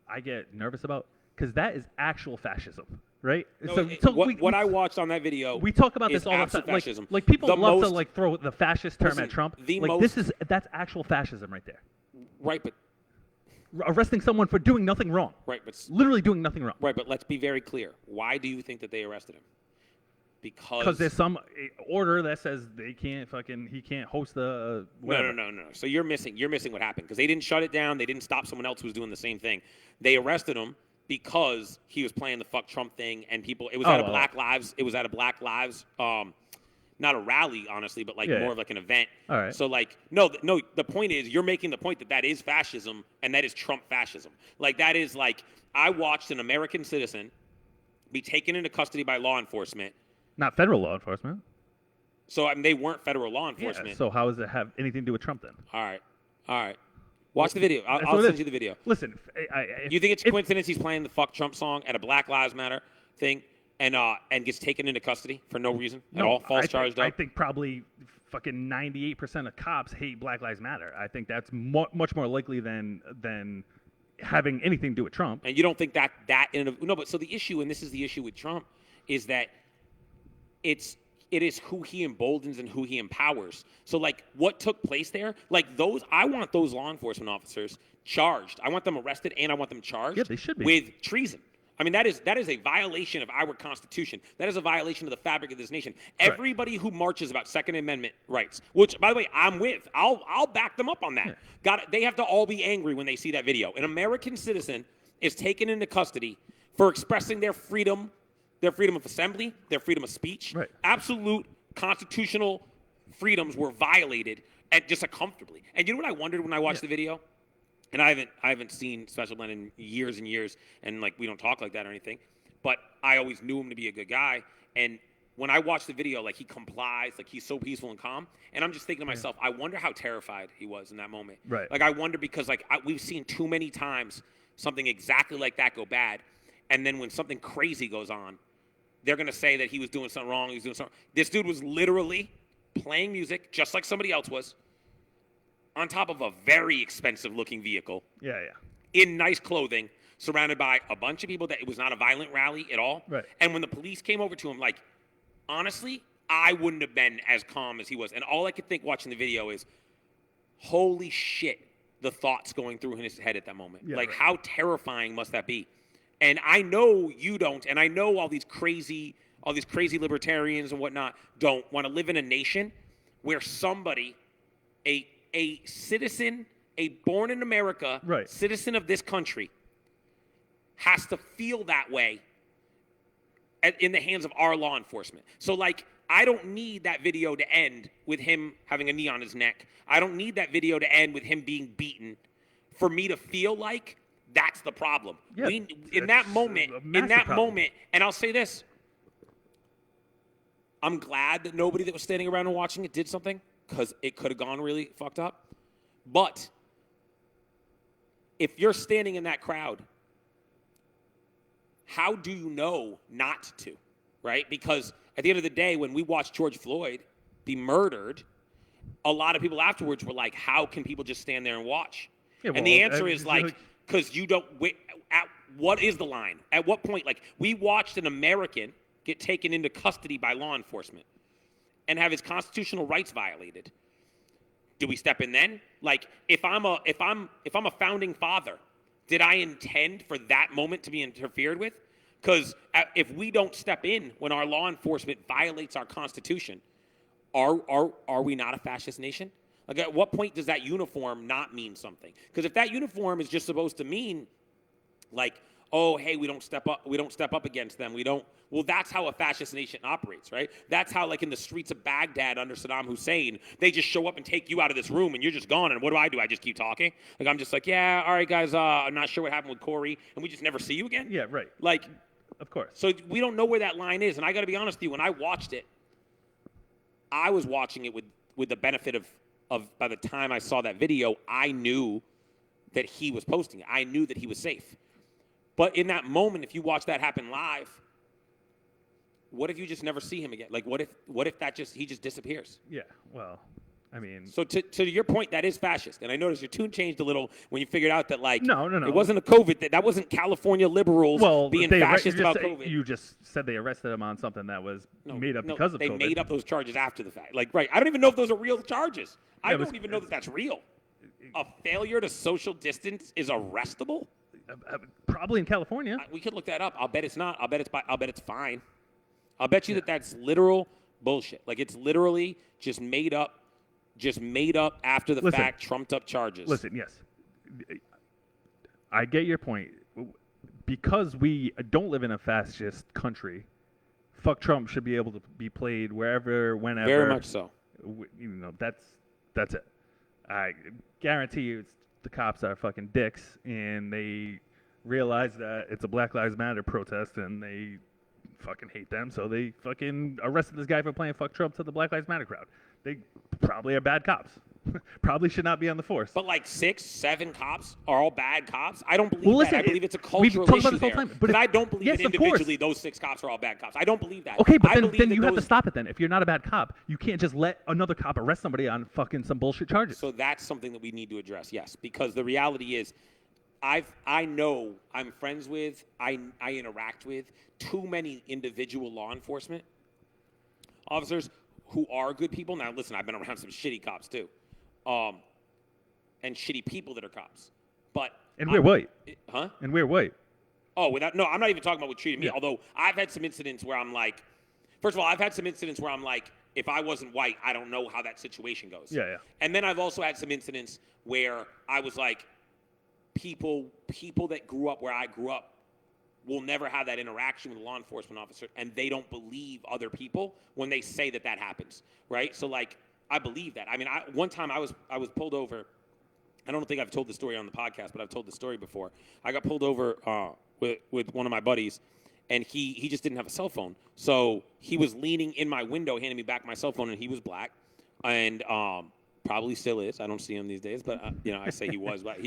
I get nervous about because that is actual fascism. Right. No, what I watched on that video, we talk about this all the time. Fascism. Like people love to like throw the fascist term at Trump. That's actual fascism right there. Right, but arresting someone for doing nothing wrong. Right, but literally doing nothing wrong. Right, but let's be very clear. Why do you think that they arrested him? Because there's some order that says he can't host the whatever. No. So you're missing what happened because they didn't shut it down. They didn't stop someone else who was doing the same thing. They arrested him because he was playing the fuck Trump thing, and people. It was at a Black Lives. It was at a Black Lives, not a rally, honestly, but like more of like an event. All right. So like, no. The point is, you're making the point that is fascism, and that is Trump fascism. Like that is like I watched an American citizen be taken into custody by law enforcement. Not federal law enforcement. So I mean, they weren't federal law enforcement. Yeah, so how does it have anything to do with Trump then? All right. Watch the video. I'll send you the video. Listen, you think it's a coincidence he's playing the "Fuck Trump" song at a Black Lives Matter thing, and gets taken into custody for no reason at all? False charged up. I think probably fucking 98% of cops hate Black Lives Matter. I think that's much more likely than having anything to do with Trump. And you don't think that no? But so the issue, and this is the issue with Trump, is that it is who he emboldens and who he empowers. So, like, what took place there? Like, I want those law enforcement officers charged. I want them arrested and I want them charged. Yeah, they should be. With treason. I mean, that is a violation of our Constitution. That is a violation of the fabric of this nation. Correct. Everybody who marches about Second Amendment rights, which, by the way, I'm with. I'll back them up on that. Yeah. They have to all be angry when they see that video. An American citizen is taken into custody for expressing their freedom of assembly, their freedom of speech. Right. Absolute constitutional freedoms were violated and just comfortably. And you know what I wondered when I watched the video? And I haven't seen Special Blend in years and years, and like we don't talk like that or anything. But I always knew him to be a good guy. And when I watched the video, like he complies, like he's so peaceful and calm. And I'm just thinking to myself, I wonder how terrified he was in that moment. Right. Like I wonder because we've seen too many times something exactly like that go bad. And then when something crazy goes on, they're going to say that he was doing something wrong. This dude was literally playing music just like somebody else was on top of a very expensive-looking vehicle. Yeah. In nice clothing, surrounded by a bunch of people. That it was not a violent rally at all. Right. And when the police came over to him, like, honestly, I wouldn't have been as calm as he was. And all I could think watching the video is, holy shit, the thoughts going through his head at that moment. Yeah, like, right. How terrifying must that be? And I know you don't, and I know all these crazy libertarians and whatnot don't want to live in a nation where somebody, a citizen, a born in America, right. citizen of this country, has to feel that way in the hands of our law enforcement. So, like, I don't need that video to end with him having a knee on his neck. I don't need that video to end with him being beaten for me to feel like that's the problem. Yeah, in that moment, and I'll say this. I'm glad that nobody that was standing around and watching it did something because it could have gone really fucked up. But if you're standing in that crowd, how do you know not to, right? Because at the end of the day, when we watched George Floyd be murdered, a lot of people afterwards were like, how can people just stand there and watch? Yeah, And the answer is like, because you don't wait. What is the line? At what point? Like, we watched an American get taken into custody by law enforcement and have his constitutional rights violated. Do we step in then? Like, if I'm a founding father, did I intend for that moment to be interfered with? Because if we don't step in when our law enforcement violates our Constitution, are we not a fascist nation? Like, at what point does that uniform not mean something? Because if that uniform is just supposed to mean, like, oh, hey, we don't step up against them. Well, that's how a fascist nation operates, right? That's how, like, in the streets of Baghdad under Saddam Hussein, they just show up and take you out of this room and you're just gone. And what do? I just keep talking? Like, I'm just like, yeah, all right, guys, I'm not sure what happened with Corey, and we just never see you again? Yeah, right. Like, of course. So we don't know where that line is. And I got to be honest with you, when I watched it, I was watching it with the benefit of by the time I saw that video, I knew that he was posting it. I knew that he was safe. But in that moment, if you watch that happen live, what if you just never see him again? Like, what if he just disappears? Yeah, well, I mean. So to your point, that is fascist. And I noticed your tune changed a little when you figured out that, like, no. It wasn't a COVID. That wasn't California liberals being fascist about COVID. You just said they arrested him on something that was made up because of they COVID. They made up those charges after the fact. Like, right. I don't even know if those are real charges. I don't even know that that's real. A failure to social distance is arrestable? Probably in California. We could look that up. I'll bet it's not. I'll bet it's fine. I'll bet you that's literal bullshit. Like, it's literally just made up after the fact, trumped up charges. Listen, yes. I get your point. Because we don't live in a fascist country, fuck Trump should be able to be played wherever, whenever. Very much so. You know, that's it. I guarantee you the cops are fucking dicks, and they realize that it's a Black Lives Matter protest, and they fucking hate them, so they fucking arrested this guy for playing fuck Trump to the Black Lives Matter crowd. They probably are bad cops. Probably should not be on the force. But like 6, 7 cops are all bad cops? I don't believe that. I believe it's a cultural issue there. But I don't believe that individually those 6 cops are all bad cops. I don't believe that. Okay, but then you have to stop it then. If you're not a bad cop, you can't just let another cop arrest somebody on fucking some bullshit charges. So that's something that we need to address, yes. Because the reality is, I know I'm friends with, I interact with too many individual law enforcement officers who are good people. Now, listen, I've been around some shitty cops too. And shitty people that are cops. And we're white. Huh? And we're white. Oh, I'm not even talking about what treated me. Yeah. Although I've had some incidents where I'm like, first of all, I've had some incidents where I'm like, if I wasn't white, I don't know how that situation goes. Yeah. And then I've also had some incidents where I was like, people that grew up where I grew up will never have that interaction with a law enforcement officer, and they don't believe other people when they say that happens, right? So, like, I believe that. I mean, one time I was pulled over. I don't think I've told the story on the podcast, but I've told the story before. I got pulled over with one of my buddies, and he just didn't have a cell phone. So he was leaning in my window, handing me back my cell phone, and he was black, and probably still is. I don't see him these days, but I say he was, but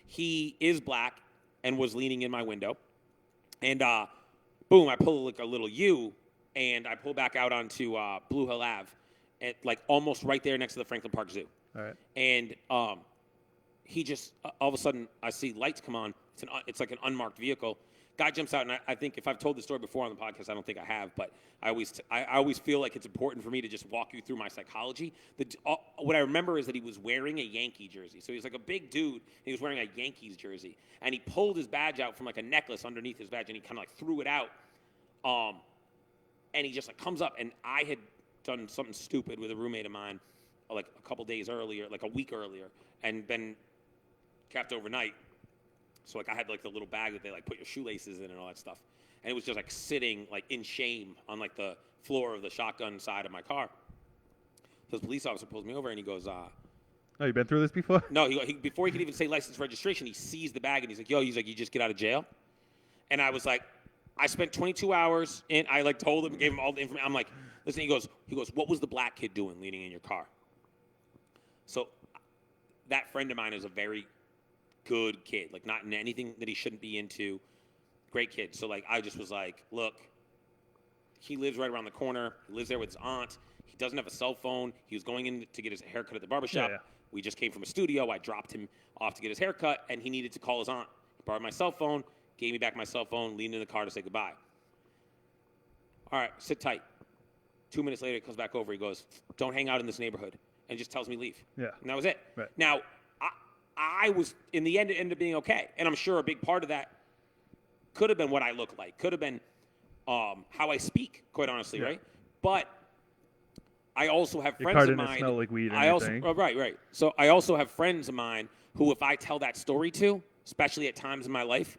he is black and was leaning in my window, and boom, I pull like a little U, and I pull back out onto Blue Hill Ave. At, like, almost right there next to the Franklin Park Zoo. All right. And he just, all of a sudden, I see lights come on. It's like an unmarked vehicle. Guy jumps out, and I think if I've told the story before on the podcast, I don't think I have, but I always feel like it's important for me to just walk you through my psychology. What I remember is that he was wearing a Yankee jersey. So he was like a big dude. He was wearing a Yankees jersey. And he pulled his badge out from like a necklace underneath his badge, and he kind of like threw it out. And he just like comes up, and I had done something stupid with a roommate of mine like a couple days earlier, like a week earlier, and been kept overnight. So like I had like the little bag that they like put your shoelaces in and all that stuff. And it was just like sitting like in shame on like the floor of the shotgun side of my car. So the police officer pulls me over and he goes, Oh, you been through this before? No, before he could even say license registration, he sees the bag and he's like, you just get out of jail? And I was like, I spent 22 hours and I like told him, gave him all the information. I'm like, listen, he goes, what was the black kid doing leaning in your car? So that friend of mine is a very good kid, like not in anything that he shouldn't be into. Great kid. So like I just was like, look, he lives right around the corner. He lives there with his aunt. He doesn't have a cell phone. He was going in to get his haircut at the barbershop. Yeah. We just came from a studio. I dropped him off to get his haircut, and he needed to call his aunt. He borrowed my cell phone, gave me back my cell phone, leaned in the car to say goodbye. All right, sit tight. 2 minutes later, he comes back over. He goes, don't hang out in this neighborhood, and just tells me leave. Yeah. And that was it. Right. Now, I was, in the end, it ended up being okay. And I'm sure a big part of that could have been what I look like, could have been how I speak, quite honestly, right? But I also have Your friends car of didn't mine. smell like weed or I also, anything. right. So I also have friends of mine who, if I tell that story to, especially at times in my life,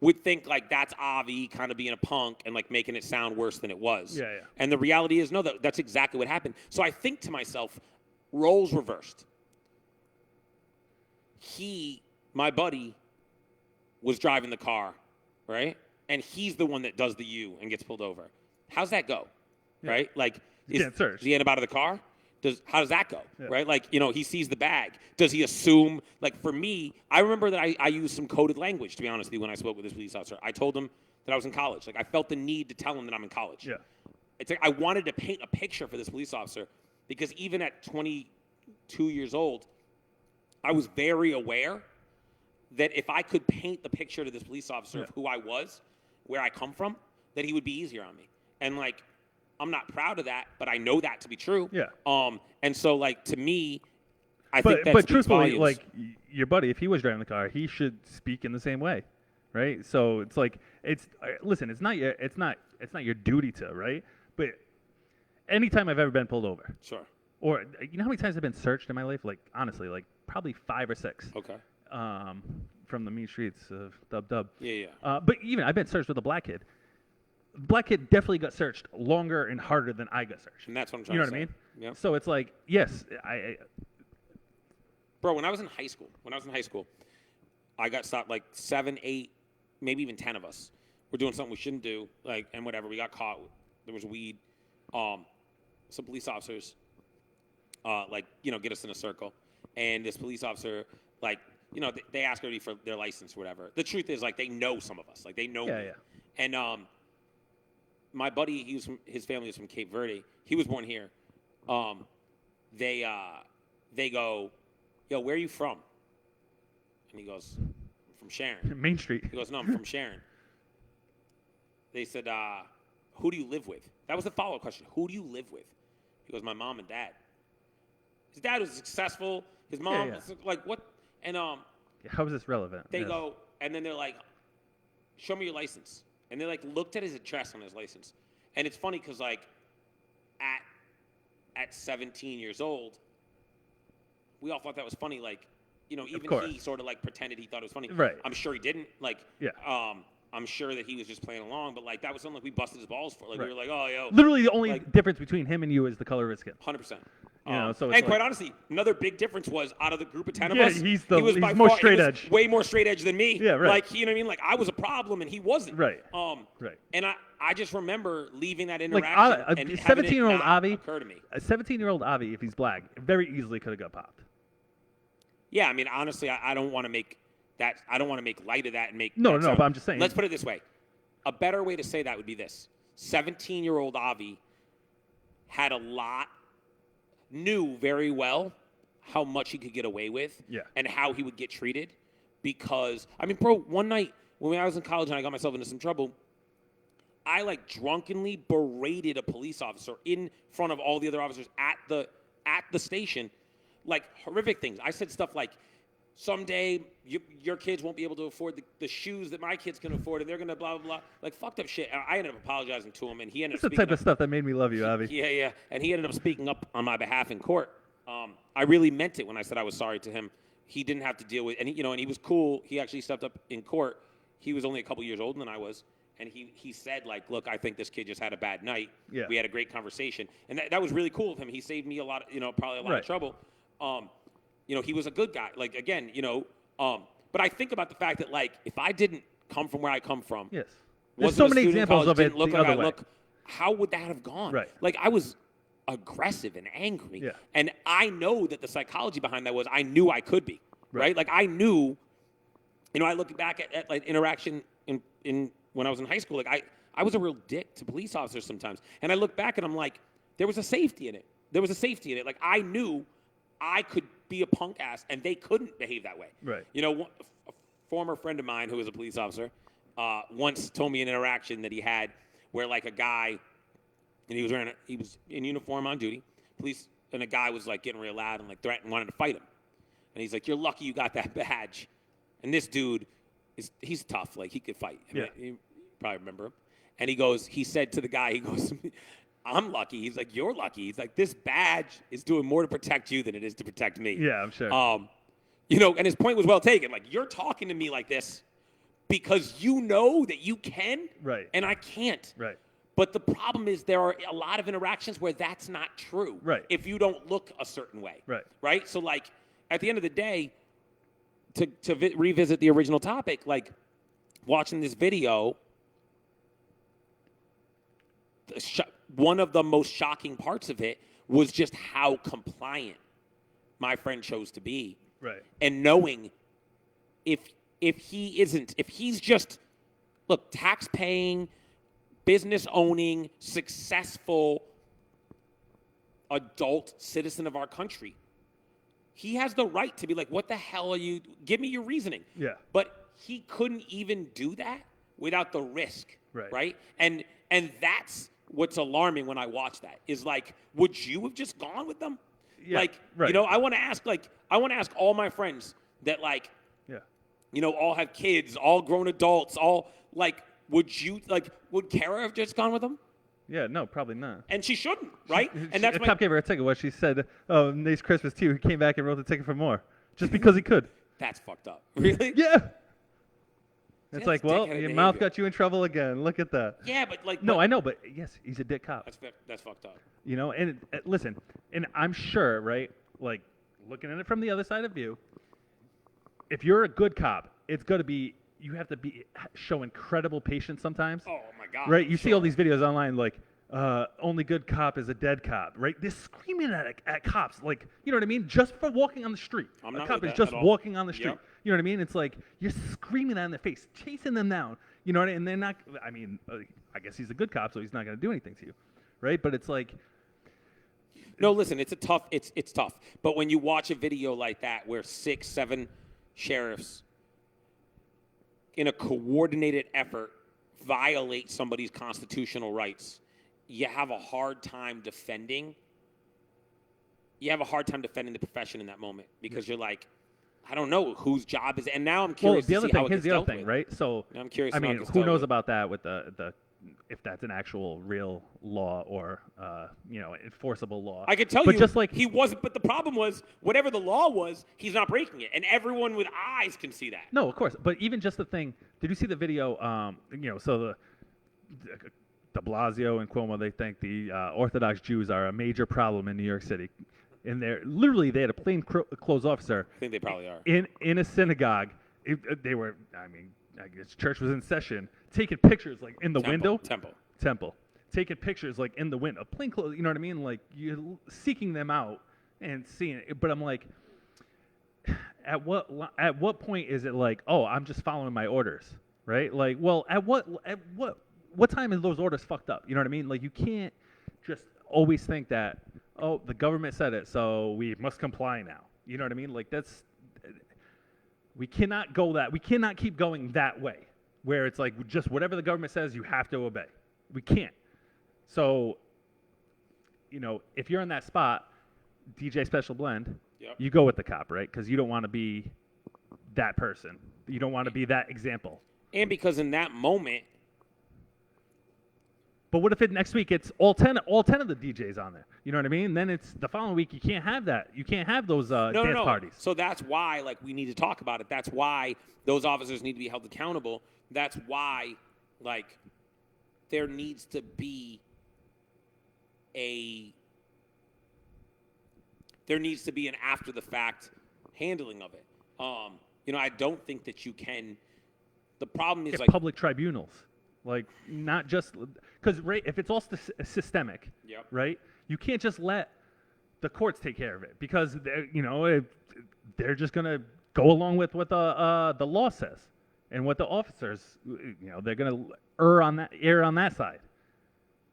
would think like that's Avi kind of being a punk and like making it sound worse than it was. Yeah. And the reality is, no, that's exactly what happened. So I think to myself, roles reversed. My buddy, was driving the car, right? And he's the one that does the U and gets pulled over. How's that go, right? Like, He's getting searched. does he end up out of the car? How does that go, Yeah. right? Like, he sees the bag. Does he assume, like for me, I remember that I used some coded language, to be honest with you, when I spoke with this police officer. I told him that I was in college. Like, I felt the need to tell him that I'm in college. Yeah. It's like I wanted to paint a picture for this police officer because even at 22 years old, I was very aware that if I could paint the picture to this police officer of who I was, where I come from, that he would be easier on me. And like, I'm not proud of that, but I know that to be true. Yeah. And so like to me, I think that But speaks truthfully, volumes. like your buddy, if he was driving the car, he should speak in the same way, right? So it's like listen, it's not your duty to, right? But anytime I've ever been pulled over, Sure. or you know how many times I've been searched in my life? Like honestly, like probably 5 or 6. Okay. From the mean streets of Dub. Yeah. But even I've been searched with a black kid. The black kid definitely got searched longer and harder than I got searched. And that's what I'm trying You know to what I say. mean? Yep. So it's like, yes, Bro, when I was in high school, I got stopped like 7, 8, maybe even 10 of us. We're doing something we shouldn't do, like, and whatever. We got caught. There was weed. Some police officers, get us in a circle. And this police officer, like, they ask everybody for their license or whatever. The truth is, like, they know some of us. Like, they know me. Yeah. And my buddy, his family was from Cape Verde. He was born here. They go, yo, where are you from? And he goes, I'm from Sharon. Main Street. He goes, no, I'm from Sharon. They said, who do you live with? That was the follow-up question. Who do you live with? He goes, my mom and dad. His dad was successful. His mom was like, what? And How is this relevant? they go, and then they're like, show me your license. And they like looked at his address on his license. And it's funny because like at 17 years old, we all thought that was funny. Like, even he sort of like pretended he thought it was funny. Right. I'm sure he didn't. Like, Yeah. I'm sure that he was just playing along, but like that was something like we busted his balls for. Like we Right. were like, oh, yo. Literally, the only like- difference between him and you is the color of his skin. 100%. So and it's quite like- honestly, another big difference was out of the group of 10 of Yeah, us, he's he was by more far, straight he was edge. way more straight edge than me. Yeah, right. Like, you know what I mean? Like I was a problem and he wasn't. Right. Right. Right. And I just remember leaving that Like interaction a and having it 17-year-old not Avi, occur to me. a 17-year-old Avi, if he's black, very easily could have got popped. Yeah, I mean, honestly, I don't want to make that. I don't want to make light of that and make. No, that no, sound- but I'm just saying. Let's put it this way: a better way to say that would be this: 17-year-old Avi knew very well how much he could get away with, and how he would get treated. Because I mean, bro, one night when I was in college and I got myself into some trouble, I like drunkenly berated a police officer in front of all the other officers at the station. Like horrific things. I said stuff like, someday your kids won't be able to afford the shoes that my kids can afford, and they're going to blah, blah, blah. Like fucked up shit. I ended up apologizing to him, and he ended That's up the speaking type of stuff that made me love you, Avi. Yeah. And he ended up speaking up on my behalf in court. I really meant it when I said I was sorry to him. He didn't have to deal with, and he was cool. He actually stepped up in court. He was only a couple years older than I was. And he said, like, look, I think this kid just had a bad night. Yeah. We had a great conversation. And that was really cool of him. He saved me a lot, probably a lot of trouble. He was a good guy. Like, again, but I think about the fact that, like, if I didn't come from where I come from. Yes. There's wasn't so a many student in examples college, of it didn't look the like other I way. look, how would that have gone? Right. Like, I was aggressive and angry. Yeah. And I know that the psychology behind that was I knew I could be, right? Like I knew, I look back at like interaction in when I was in high school, like I was a real dick to police officers sometimes. And I look back and I'm like, there was a safety in it. There was a safety in it. Like I knew I could be a punk ass and they couldn't behave that way. Right. A former friend of mine who was a police officer once told me an interaction that he had where like a guy, and he was in uniform on duty, police, and a guy was like getting real loud and like threatened, wanted to fight him. And he's like, "You're lucky you got that badge." And this dude he's tough, like he could fight. Yeah. You probably remember him. And he said to the guy, he goes, "I'm lucky." He's like, "You're lucky." He's like, "This badge is doing more to protect you than it is to protect me." Yeah, I'm sure. And his point was well taken. Like, you're talking to me like this because you know that you can, right, and I can't. Right. But the problem is there are a lot of interactions where that's not true. Right. If you don't look a certain way. Right. Right? So, like, at the end of the day, to revisit the original topic, like, watching this video, one of the most shocking parts of it was just how compliant my friend chose to be. Right. And knowing if he's just, look, tax-paying, business-owning, successful adult citizen of our country, he has the right to be like, what the hell are you, give me your reasoning. Yeah. But he couldn't even do that without the risk. Right. And that's what's alarming when I watch that, is like, would you have just gone with them? Yeah, like, right. I want to ask all my friends that, like, all have kids, all grown adults, all, like, would Kara have just gone with them? Yeah, no, probably not. And she shouldn't, right? And that's a cop gave her a ticket. What she said, "Oh, next Christmas too." He came back and wrote the ticket for more, just because he could. That's fucked up. Really? Yeah. It's That's like, well, dickheaded your mouth behavior. got you in trouble again. Look at that. Yeah, but like. No, I know, but yes, he's a dick cop. That's fucked up. And listen, and I'm sure, right? Like, looking at it from the other side of view, if you're a good cop, it's going to be, you have to show incredible patience sometimes. Oh my God. Right? You see all these videos online, like, only good cop is a dead cop, right? They're screaming at cops, like, you know what I mean? Just for walking on the street. I'm a not cop with is that just at all. walking on the street. Yep. You know what I mean? It's like you're screaming at them in their face, chasing them down. You know what I mean? And they're not. I mean, I guess he's a good cop, so he's not going to do anything to you, right? But it's like. No, listen, it's tough. But when you watch a video like that where 6, 7 sheriffs in a coordinated effort violate somebody's constitutional rights, you have a hard time defending. You have a hard time defending the profession in that moment because you're like, I don't know whose job is it. And now I'm curious to see how it gets dealt with. Right? So I'm curious. I mean, who knows about that with the if that's an actual real law or enforceable law. I could tell but you, just like he wasn't. But the problem was, whatever the law was, he's not breaking it, and everyone with eyes can see that. No, of course. But even just the thing. Did you see the video? So De Blasio and Cuomo, they think the Orthodox Jews are a major problem in New York City. And they had a plainclothes officer. I think they probably are. In a synagogue. They were, I guess church was in session, taking pictures like in the window. Temple. Taking pictures like in the window. Plainclothes, you know what I mean? Like you're seeking them out and seeing it. But I'm like, at what point is it like, oh, I'm just following my orders, right? Like, well, at what time is those orders fucked up? You know what I mean? Like you can't just always think that, oh, the government said it, so we must comply now. You know what I mean? Like we cannot keep going that way, where it's like just whatever the government says, you have to obey. We can't. So, if you're in that spot, DJ Special Blend, yep. You go with the cop, right? Because you don't want to be that person. You don't want to be that example. And because in that moment. But what if next week it's all 10 of the DJs on there? You know what I mean? Then it's the following week you can't have that. You can't have those dance parties. So that's why, like, we need to talk about it. That's why those officers need to be held accountable. That's why, like, there needs to be an after the fact handling of it. I don't think that you can. The problem is Get like public tribunals. Like, not just because right, if it's all systemic, Yep. right, you can't just let the courts take care of it because they're just gonna go along with what the law says and what the officers, they're gonna err on that side,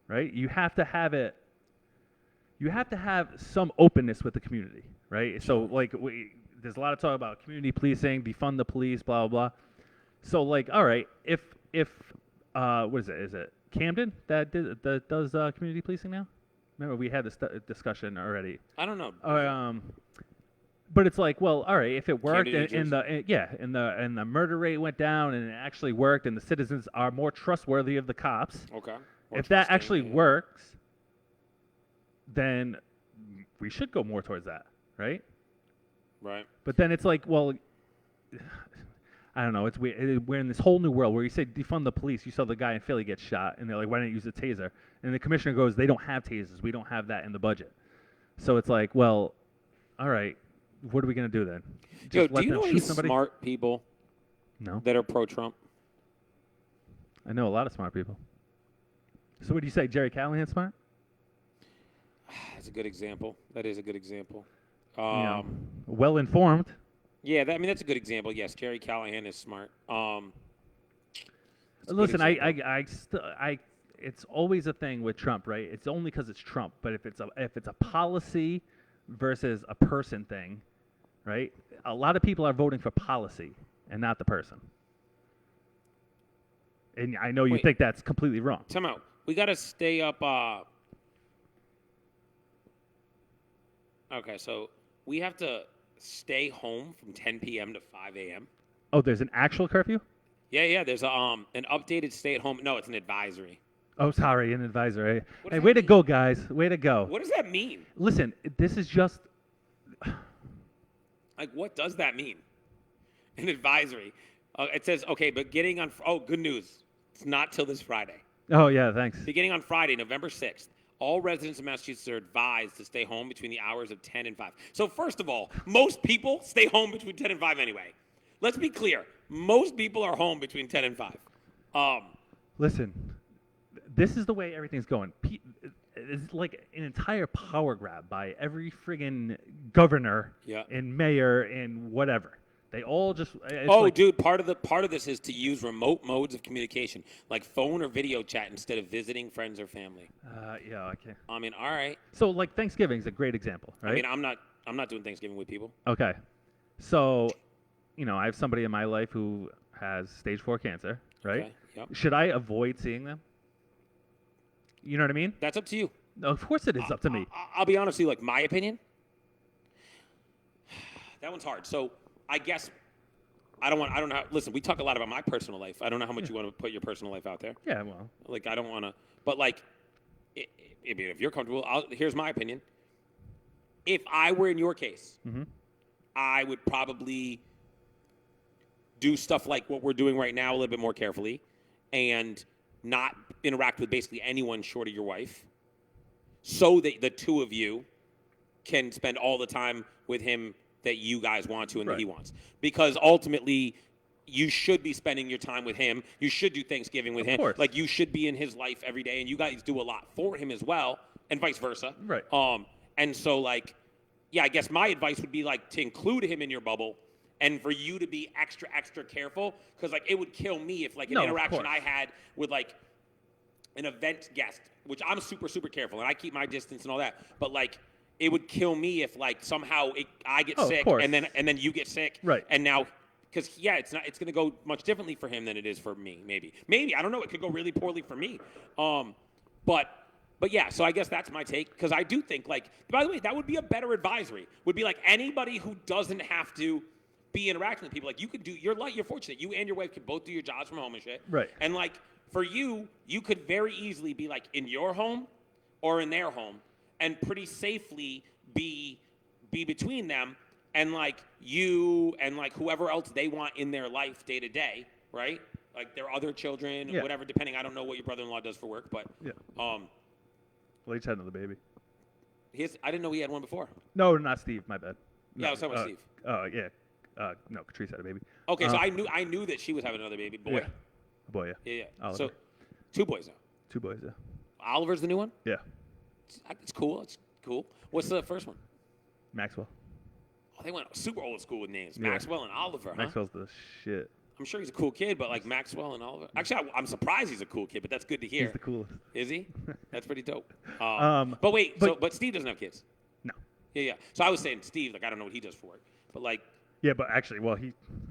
right? You have to have it. You have to have some openness with the community, right? So like there's a lot of talk about community policing, defund the police, blah blah blah. So like, all right, if what is it? Is it Camden that does community policing now? Remember we had this discussion already. I don't know. But it's like, well, all right, if it worked Camden, and the murder rate went down and it actually worked and the citizens are more trustworthy of the cops. Okay. If that actually works, then we should go more towards that, right? Right. But then it's like, well, I don't know. It's we're in this whole new world where you say defund the police. You saw the guy in Philly get shot, and they're like, why didn't you use a taser? And the commissioner goes, they don't have tasers. We don't have that in the budget. So it's like, well, all right, what are we going to do then? Yo, do you know any smart people that are pro-Trump? I know a lot of smart people. So what do you say, Jerry Callahan's smart? That's a good example. That is a good example. Well informed. Yeah, that's a good example. Yes, Jerry Callahan is smart. Listen, it's always a thing with Trump, right? It's only because it's Trump. But if it's a policy versus a person thing, right? A lot of people are voting for policy and not the person. And I know you think that's completely wrong. Time out. We got to stay up. Okay, so we have to stay home from 10 p.m. to 5 a.m. Oh, there's an actual curfew? Yeah. There's an updated stay-at-home. No, it's an advisory. Oh, sorry, an advisory. Hey, way to go, guys. Way to go. What does that mean? Listen, this is just... Like, what does that mean? An advisory. It says, okay, beginning on... Oh, good news. It's not till this Friday. Oh, yeah, thanks. Beginning on Friday, November 6th, all residents of Massachusetts are advised to stay home between the hours of 10 and 5. So first of all, most people stay home between 10 and 5 anyway. Let's be clear. Most people are home between 10 and 5. Listen, this is the way everything's going. It's like an entire power grab by every friggin' governor and mayor and whatever. They all just... dude, part of this is to use remote modes of communication, like phone or video chat instead of visiting friends or family. Yeah, okay. I mean, all right. So, like, Thanksgiving's a great example, right? I mean, I'm not doing Thanksgiving with people. Okay. So, I have somebody in my life who has stage 4 cancer, right? Okay. Yep. Should I avoid seeing them? You know what I mean? That's up to you. No, of course it is up to me. I'll be honest with you, like, my opinion, that one's hard. So, I guess I don't know. Listen, we talk a lot about my personal life. I don't know how much you want to put your personal life out there. Yeah, well. Like, I don't want to. But, like, if you're comfortable, here's my opinion. If I were in your case, I would probably do stuff like what we're doing right now a little bit more carefully and not interact with basically anyone short of your wife so that the two of you can spend all the time with him that you guys want to and that he wants. Because ultimately, you should be spending your time with him. You should do Thanksgiving with him. Of course. Like, you should be in his life every day, and you guys do a lot for him as well, and vice versa. Right. And so, like, yeah, I guess my advice would be, like, to include him in your bubble and for you to be extra, extra careful. Because, like, it would kill me if, like, an interaction I had with, like, an event guest, which I'm super, super careful, and I keep my distance and all that. But, like, it would kill me if, like, somehow I get sick and then you get sick. Right. And now, because, yeah, it's going to go much differently for him than it is for me, maybe. I don't know. It could go really poorly for me. But yeah, so I guess that's my take. Because I do think, like, by the way, that would be a better advisory. Would be, like, anybody who doesn't have to be interacting with people. Like, you could do, you're fortunate. You and your wife could both do your jobs from home and shit. Right. And, like, for you could very easily be, like, in your home or in their home and pretty safely be between them and, like, you and, like, whoever else they want in their life day to day, right? Like, their other children, whatever, depending. I don't know what your brother-in-law does for work, but well, he just had another baby. I didn't know he had one before. No, not Steve. My bad. No, Yeah, I was talking about Steve. Yeah. No, Catrice had a baby. Okay, so I knew that she was having another baby. Boy. Yeah. Boy, yeah. Yeah. Oliver. So 2 boys now. 2 boys, yeah. Oliver's the new one? Yeah. It's cool. It's cool. What's the first one? Maxwell. Oh, they went super old school with names. Yeah. Maxwell and Oliver, huh? Maxwell's the shit. I'm sure he's a cool kid, but like Maxwell and Oliver. Actually, I'm surprised he's a cool kid, but that's good to hear. He's the coolest. Is he? That's pretty dope. But But Steve doesn't have kids. No. Yeah. So I was saying Steve, like I don't know what he does for work, but like. Yeah, but actually, well,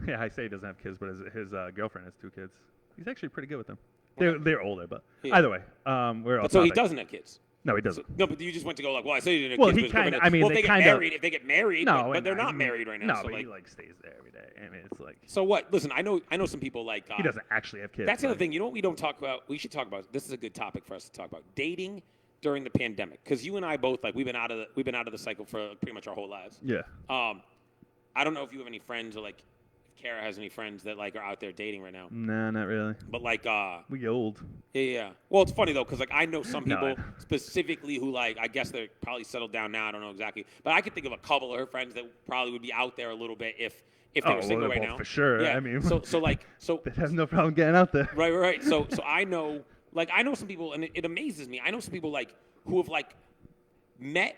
I say he doesn't have kids, but his girlfriend has 2 kids. He's actually pretty good with them. They're older, but either way, we're all. So he doesn't have kids. No, he doesn't. No, but you just went to go like, well, I said you didn't have Well, kids. he kind of. I mean, well, they if they get married, no, but they're not married right now. No, so but like, he like stays there every day. I mean, it's like. So what? Listen, I know some people like. He doesn't actually have kids. That's the other thing. You know what we don't talk about? We should talk about. This is a good topic for us to talk about dating during the pandemic, because you and I both like we've been out of the cycle for pretty much our whole lives. Yeah. I don't know if you have any friends or like if Kara has any friends that like are out there dating right now. Nah, not really. But like we get old. Yeah. Well, it's funny though, because like I know some people No, specifically who like I guess they're probably settled down now. I don't know exactly, but I could think of a couple of her friends that probably would be out there a little bit if they were single right now. For sure. Yeah. I mean, so they have no problem getting out there. Right. So I know some people, and it amazes me. I know some people like who have like met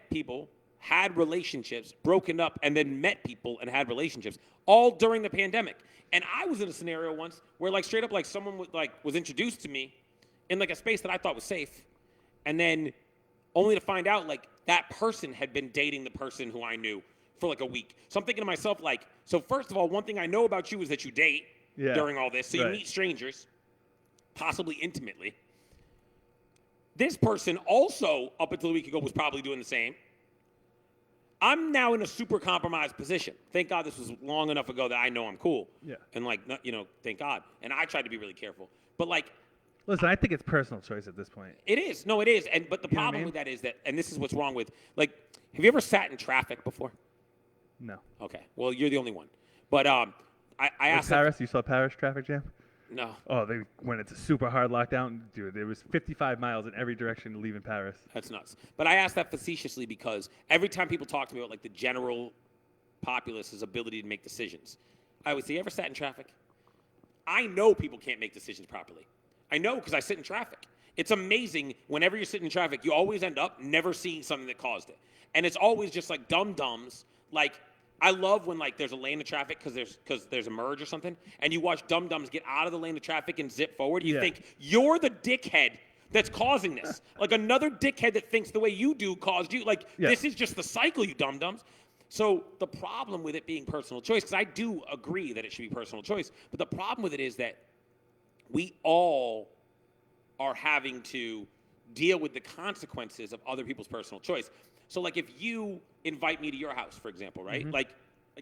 people, had relationships, broken up, and then met people and had relationships all during the pandemic. And I was in a scenario once where like straight up like someone was introduced to me in like a space that I thought was safe, and then only to find out like that person had been dating the person who I knew for like a week. So I'm thinking to myself like, so first of all, one thing I know about you is that you date during all this. So you meet strangers, possibly intimately. This person also, up until a week ago, was probably doing the same. I'm now in a super compromised position. Thank God this was long enough ago that I know I'm cool. Yeah. And like, thank God. And I tried to be really careful. But like, listen, I think it's personal choice at this point. it is. No, it is. But the problem with that is that, and this is what's wrong with, like, have you ever sat in traffic before? No. Okay. Well, you're the only one. But I asked. Paris, you saw Paris traffic jam? No. Oh, they went into super hard lockdown. Dude, there was 55 miles in every direction leaving Paris. That's nuts. But I asked that facetiously because every time people talk to me about like the general populace's ability to make decisions, I would say, you ever sat in traffic? I know people can't make decisions properly. I know because I sit in traffic. It's amazing whenever you're sitting in traffic, you always end up never seeing something that caused it. And it's always just like dum-dums. Like, I love when like there's a lane of traffic because there's a merge or something, and you watch dum-dums get out of the lane of traffic and zip forward. You think you're the dickhead that's causing this. Like another dickhead that thinks the way you do caused you. Like this is just the cycle, you dum-dums. So the problem with it being personal choice, because I do agree that it should be personal choice, but the problem with it is that we all are having to deal with the consequences of other people's personal choice. So, like, if you invite me to your house, for example, right? Mm-hmm. Like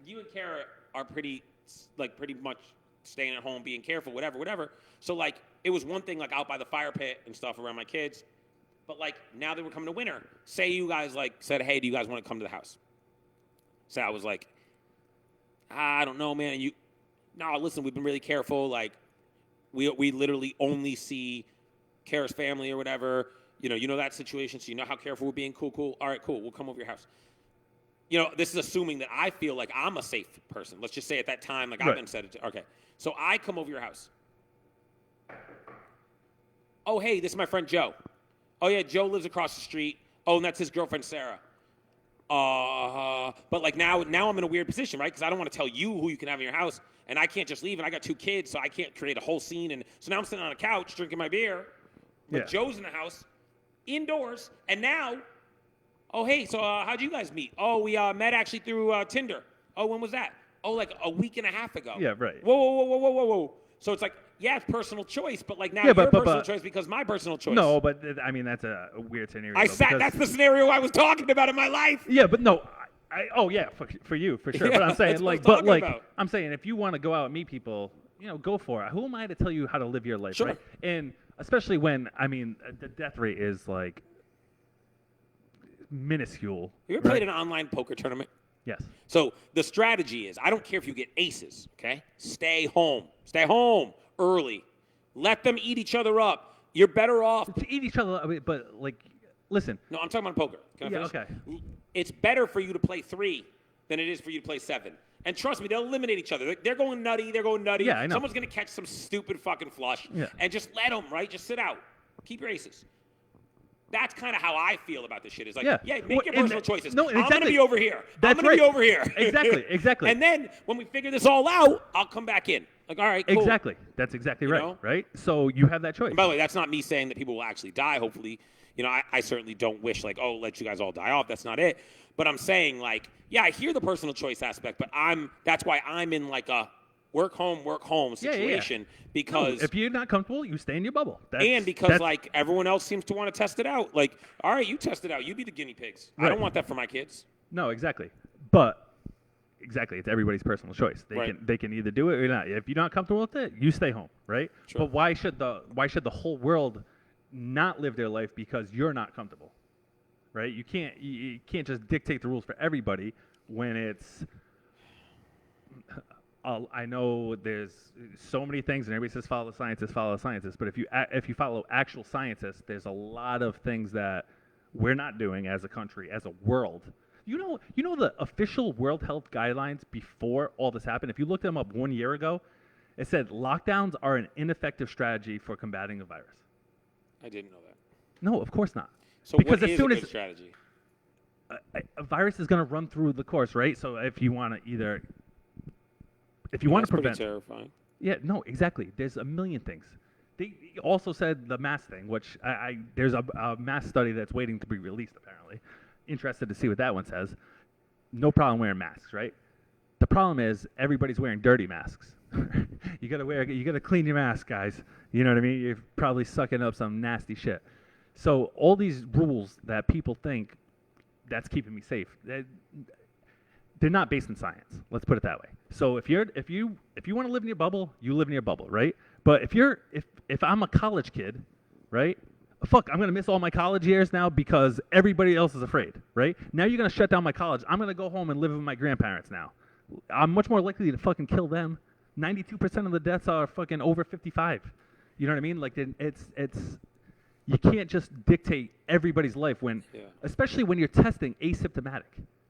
you and Kara are pretty much staying at home, being careful, whatever. So, like, it was one thing, like, out by the fire pit and stuff around my kids. But, like, now that we're coming to winter, say you guys, like, said, hey, do you guys want to come to the house? So I was like, I don't know, man. No, listen, we've been really careful. Like, we literally only see Kara's family or whatever. You know that situation, so you know how careful we're being. Cool. All right, cool. We'll come over your house. This is assuming that I feel like I'm a safe person. Let's just say at that time, like I've been said it to. Okay. So I come over your house. Oh, hey, this is my friend Joe. Oh, yeah, Joe lives across the street. Oh, and that's his girlfriend, Sarah. But like now I'm in a weird position, right? Because I don't want to tell you who you can have in your house, and I can't just leave, and I got 2 kids, so I can't create a whole scene. And so now I'm sitting on a couch drinking my beer, but Joe's in the house, indoors, and now, oh, hey, so how'd you guys meet? Oh, we met actually through Tinder. Oh, when was that? Oh, like a week and a half ago. Yeah, right. Whoa. So it's like, yeah, it's personal choice, but like now your personal choice because my personal choice. No, but I mean, that's a weird scenario. That's the scenario I was talking about in my life. Yeah, but no. For you, for sure. Yeah, but I'm saying, I'm saying if you want to go out and meet people, go for it. Who am I to tell you how to live your life? Sure. Right? And especially when, I mean, the death rate is like minuscule. You ever played an online poker tournament? Yes. So the strategy is, I don't care if you get aces, okay? Stay home. Stay home early. Let them eat each other up. You're better off. To eat each other up, but like, listen. No, I'm talking about poker. Can I finish? Okay. It's better for you to play 3 than it is for you to play 7. And trust me, they'll eliminate each other. They're going nutty. They're going nutty. Yeah, I know. Someone's going to catch some stupid fucking flush. Yeah. And just let them, right? Just sit out. Keep your aces. That's kind of how I feel about this shit. Is like, make your personal choices. No, exactly. I'm going to be over here. That's I'm going to be over here. Exactly. And then when we figure this all out, I'll come back in. Like, all right, cool. Exactly. That's exactly You right. know? Right? So you have that choice. And by the way, that's not me saying that people will actually die, hopefully. You know, I certainly don't wish, like, oh, let you guys all die off. That's not it. But I'm saying, like, yeah, I hear the personal choice aspect, but that's why I'm in, like, a work home situation because if you're not comfortable, you stay in your bubble. Because like everyone else seems to want to test it out. Like, all right, you test it out. You be the guinea pigs. Right. I don't want that for my kids. No, exactly. But exactly, it's everybody's personal choice. They can either do it or not. If you're not comfortable with it, you stay home, right? Sure. But why should the whole world not live their life because you're not comfortable? Right? You can't just dictate the rules for everybody when it's I know there's so many things, and everybody says follow the scientists. But if you follow actual scientists, there's a lot of things that we're not doing as a country, as a world. You know the official World Health guidelines before all this happened. If you looked them up 1 year ago, it said lockdowns are an ineffective strategy for combating the virus. I didn't know that. No, of course not. So because what as is soon a as good strategy? A virus is going to run through the course, right? So if you want to if you want to prevent, pretty terrifying. Yeah, no, exactly. There's a million things. They also said the mask thing, which there's a mask study that's waiting to be released. Apparently, interested to see what that one says. No problem wearing masks, right? The problem is everybody's wearing dirty masks. You gotta clean your mask, guys. You know what I mean? You're probably sucking up some nasty shit. So all these rules that people think that's keeping me safe, they're not based in science. Let's put it that way. So if you want to live in your bubble, you live in your bubble, right? But if I'm a college kid, right? Fuck, I'm gonna miss all my college years now because everybody else is afraid, right? Now you're gonna shut down my college. I'm gonna go home and live with my grandparents now. I'm much more likely to fucking kill them. 92% of the deaths are fucking over 55. You know what I mean? Like it's you can't just dictate everybody's life especially when you're testing asymptomatic.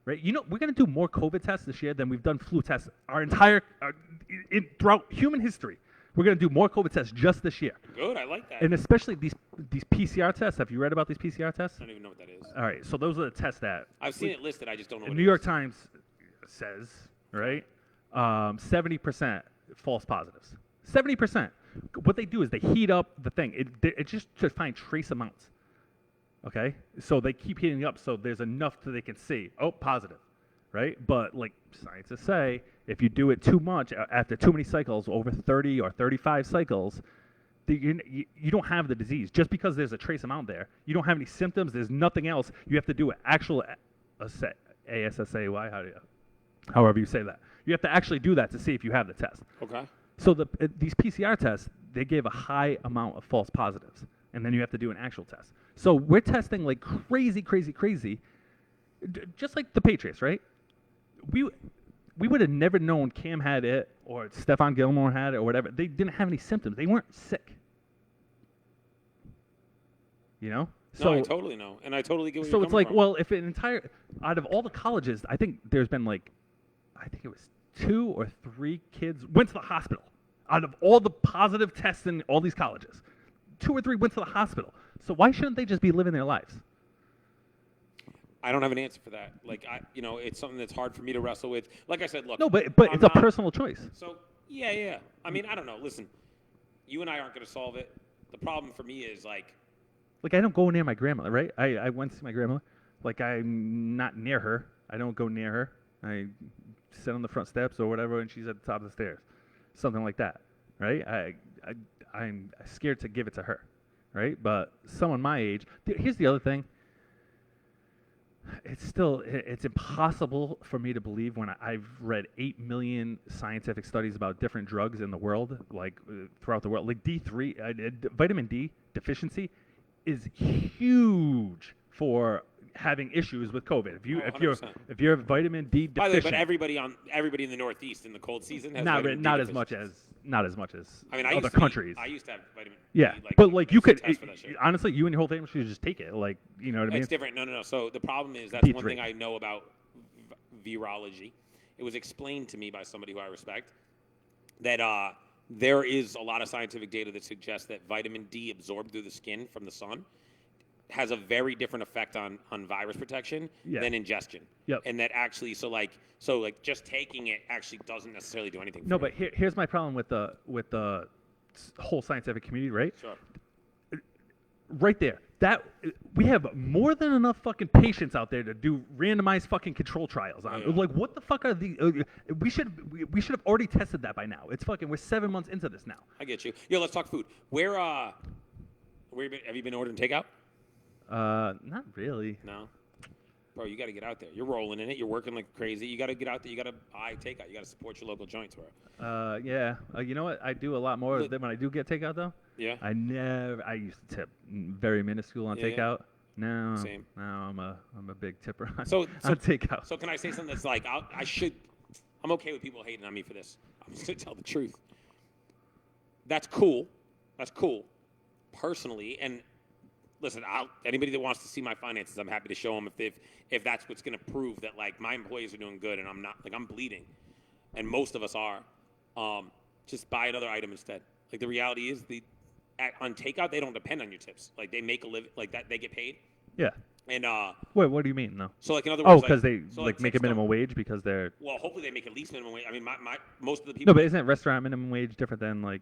Right, we're going to do more COVID tests this year than we've done flu tests throughout human history. We're going to do more COVID tests just this year. Good, I like that. And especially these PCR tests. Have you read about these PCR tests? I don't even know what that is. All right, so those are the tests that I've seen it listed. I just don't know. The New York Times says 70% false positives. 70%. What they do is they heat up the thing. It's just to find trace amounts. Okay, so they keep heating up, so there's enough that they can see. Oh, positive, right? But like scientists say, if you do it too much after too many cycles, over 30 or 35 cycles, you don't have the disease. Just because there's a trace amount there, you don't have any symptoms. There's nothing else. You have to do an actual ASSAY, however you say that. You have to actually do that to see if you have the test. Okay. So these PCR tests, they gave a high amount of false positives, and then you have to do an actual test. So we're testing like crazy, just like the Patriots, right? We would have never known Cam had it or Stephon Gilmore had it or whatever. They didn't have any symptoms. They weren't sick. You know? No, I totally know, and I totally get what so you're it's like, from. well, if out of all the colleges, I think there's been I think it was 2 or 3 kids went to the hospital. Out of all the positive tests in all these colleges, 2 or 3 went to the hospital. So why shouldn't they just be living their lives? I don't have an answer for that. Like, it's something that's hard for me to wrestle with. Like I said, look. No, but it's a personal choice. So, yeah. I mean, I don't know. Listen, you and I aren't going to solve it. The problem for me is, like, I don't go near my grandmother, right? I went to see my grandmother. Like, I'm not near her. I don't go near her. I sit on the front steps or whatever, and she's at the top of the stairs. Something like that, right? I'm scared to give it to her. Right, but someone my age. Here's the other thing. It's impossible for me to believe when I've read 8 million scientific studies about different drugs in the world, throughout the world. Like D3, vitamin D deficiency, is huge for having issues with COVID. If you're vitamin D deficient. By the way, but everybody in the Northeast in the cold season has vitamin D not as much as other countries. I used to have vitamin D. But you could honestly, you and your whole family should just take it. You know what I mean? It's different. No. So the problem is that's one thing I know about virology it was explained to me by somebody who I respect that there is a lot of scientific data that suggests that vitamin D absorbed through the skin from the sun has a very different effect on virus protection than ingestion. Yep. And that actually, so just taking it actually doesn't necessarily do anything. No, but here's my problem with the whole scientific community, right? Sure. Right there, that we have more than enough fucking patients out there to do randomized fucking control trials on. Yeah. Like, what the fuck are the? We should have already tested that by now. It's fucking. We're 7 months into this now. I get you. Yo, let's talk food. Where have you been ordering takeout? Not really. No. Bro, you got to get out there. You're rolling in it. You're working like crazy. You got to get out there. You got to buy takeout. You got to support your local joints, bro. Yeah. You know what? I do a lot more than when I do get takeout, though. Yeah. I used to tip very minuscule on takeout. No. Same. No, I'm a big tipper on, so on takeout. So can I say something that's like I'm okay with people hating on me for this. I'm just gonna tell the truth. That's cool. That's cool. Personally, and listen, anybody that wants to see my finances, I'm happy to show them if that's what's going to prove that like my employees are doing good and I'm not, like I'm bleeding, and most of us are. Just buy another item instead. Like the reality is on takeout they don't depend on your tips. Like they make a living like that, they get paid. Yeah. And wait, what do you mean? No. So like in other words, because they so make a minimum wage because they're. Well, hopefully they make at least minimum wage. I mean, my most of the people. No, but isn't restaurant minimum wage different than like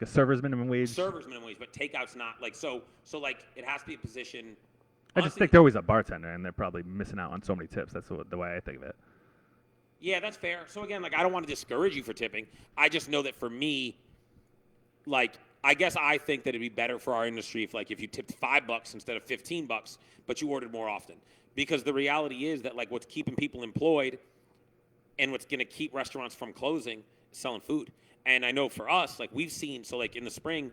a server's minimum wage? Server's minimum wage, but takeout's not. Like so like it has to be a position. I just think they're always a bartender and they're probably missing out on so many tips. That's the way I think of it. Yeah, that's fair. So again, like I don't want to discourage you for tipping. I just know that for me, like I guess I think that it'd be better for our industry if you tipped $5 instead of $15, but you ordered more often. Because the reality is that like what's keeping people employed and what's going to keep restaurants from closing is selling food. And I know for us, like we've seen, so like in the spring,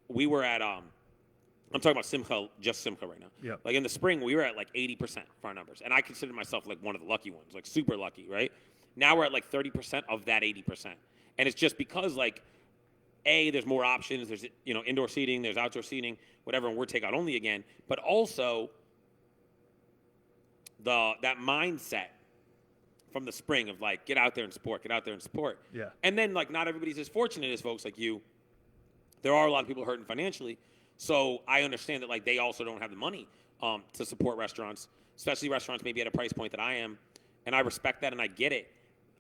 we were at I'm talking about just Simcha right now. Yeah. Like in the spring, we were at like 80% for our numbers, and I consider myself like one of the lucky ones, like super lucky, right? Now we're at like 30% of that 80%, and it's just because like there's more options. There's indoor seating, there's outdoor seating, whatever, and we're takeout only again. But also that mindset from the spring of like get out there and support. Yeah. And then like not everybody's as fortunate as folks like you. There are a lot of people hurting financially. So I understand that like they also don't have the money to support restaurants, especially restaurants maybe at a price point that I am. And I respect that and I get it.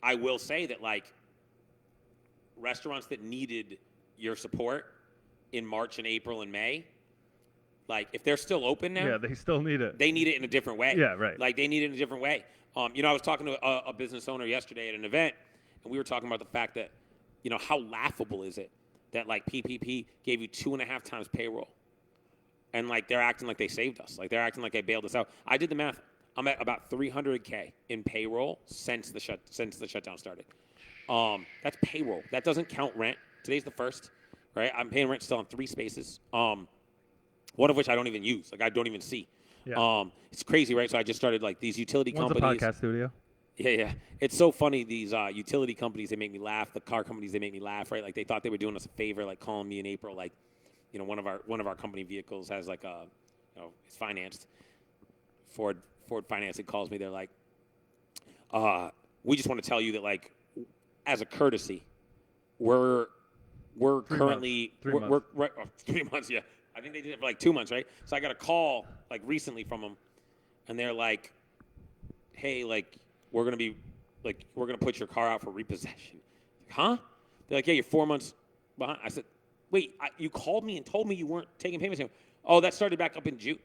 I will say that like restaurants that needed your support in March and April and May, like if they're still open now, yeah, they still need it. They need it in a different way. Yeah, right. Like they need it in a different way. I was talking to a business owner yesterday at an event, and we were talking about the fact that, how laughable is it that like PPP gave you 2.5 times payroll, and like they're acting like they saved us, like they're acting like they bailed us out. I did the math. I'm at about $300K in payroll since the shutdown started. That's payroll. That doesn't count rent. Today's the 1st, right? I'm paying rent still on 3 spaces. One of which I don't even use. Like I don't even see. Yeah. It's crazy, right? So I just started like these utility One's companies. a podcast studio. Yeah. It's so funny. These utility companies, they make me laugh. The car companies, they make me laugh, right? Like they thought they were doing us a favor, like calling me in April, like, one of our company vehicles has like it's financed. Ford Financing calls me. They're like, we just want to tell you that like, as a courtesy, we're currently 3 months. we're 3 months. Yeah. I think they did it for like 2 months, right? So I got a call like recently from them, and they're like, "Hey, like we're gonna put your car out for repossession." Huh? They're like, "Yeah, you're 4 months behind." I said, "Wait, you called me and told me you weren't taking payments anymore." Oh, that started back up in June.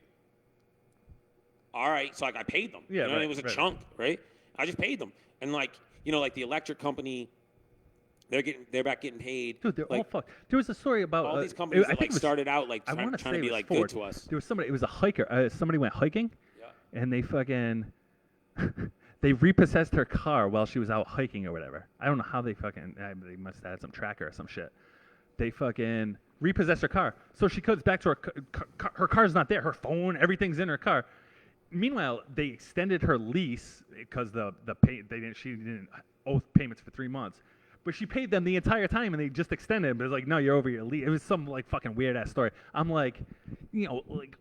All right, so like I paid them. Yeah, right, it was a right. chunk, right? I just paid them, and like like the electric company. They're back getting paid. Dude, they're like, all fucked. There was a story about all these companies I that think like it was, started out like I trying wanna to say be it was like Ford. good to us. There was somebody. It was a hiker. Somebody went hiking, Yeah. and they fucking they repossessed her car while she was out hiking or whatever. I don't know how they they must have had some tracker or some shit. They fucking repossessed her car, so she goes back to her car's not there. Her phone, everything's in her car. Meanwhile, they extended her lease because she didn't owe payments for 3 months. But she paid them the entire time, and they just extended it. But it's like, no, you're over your lease. It was some like fucking weird ass story. I'm like, like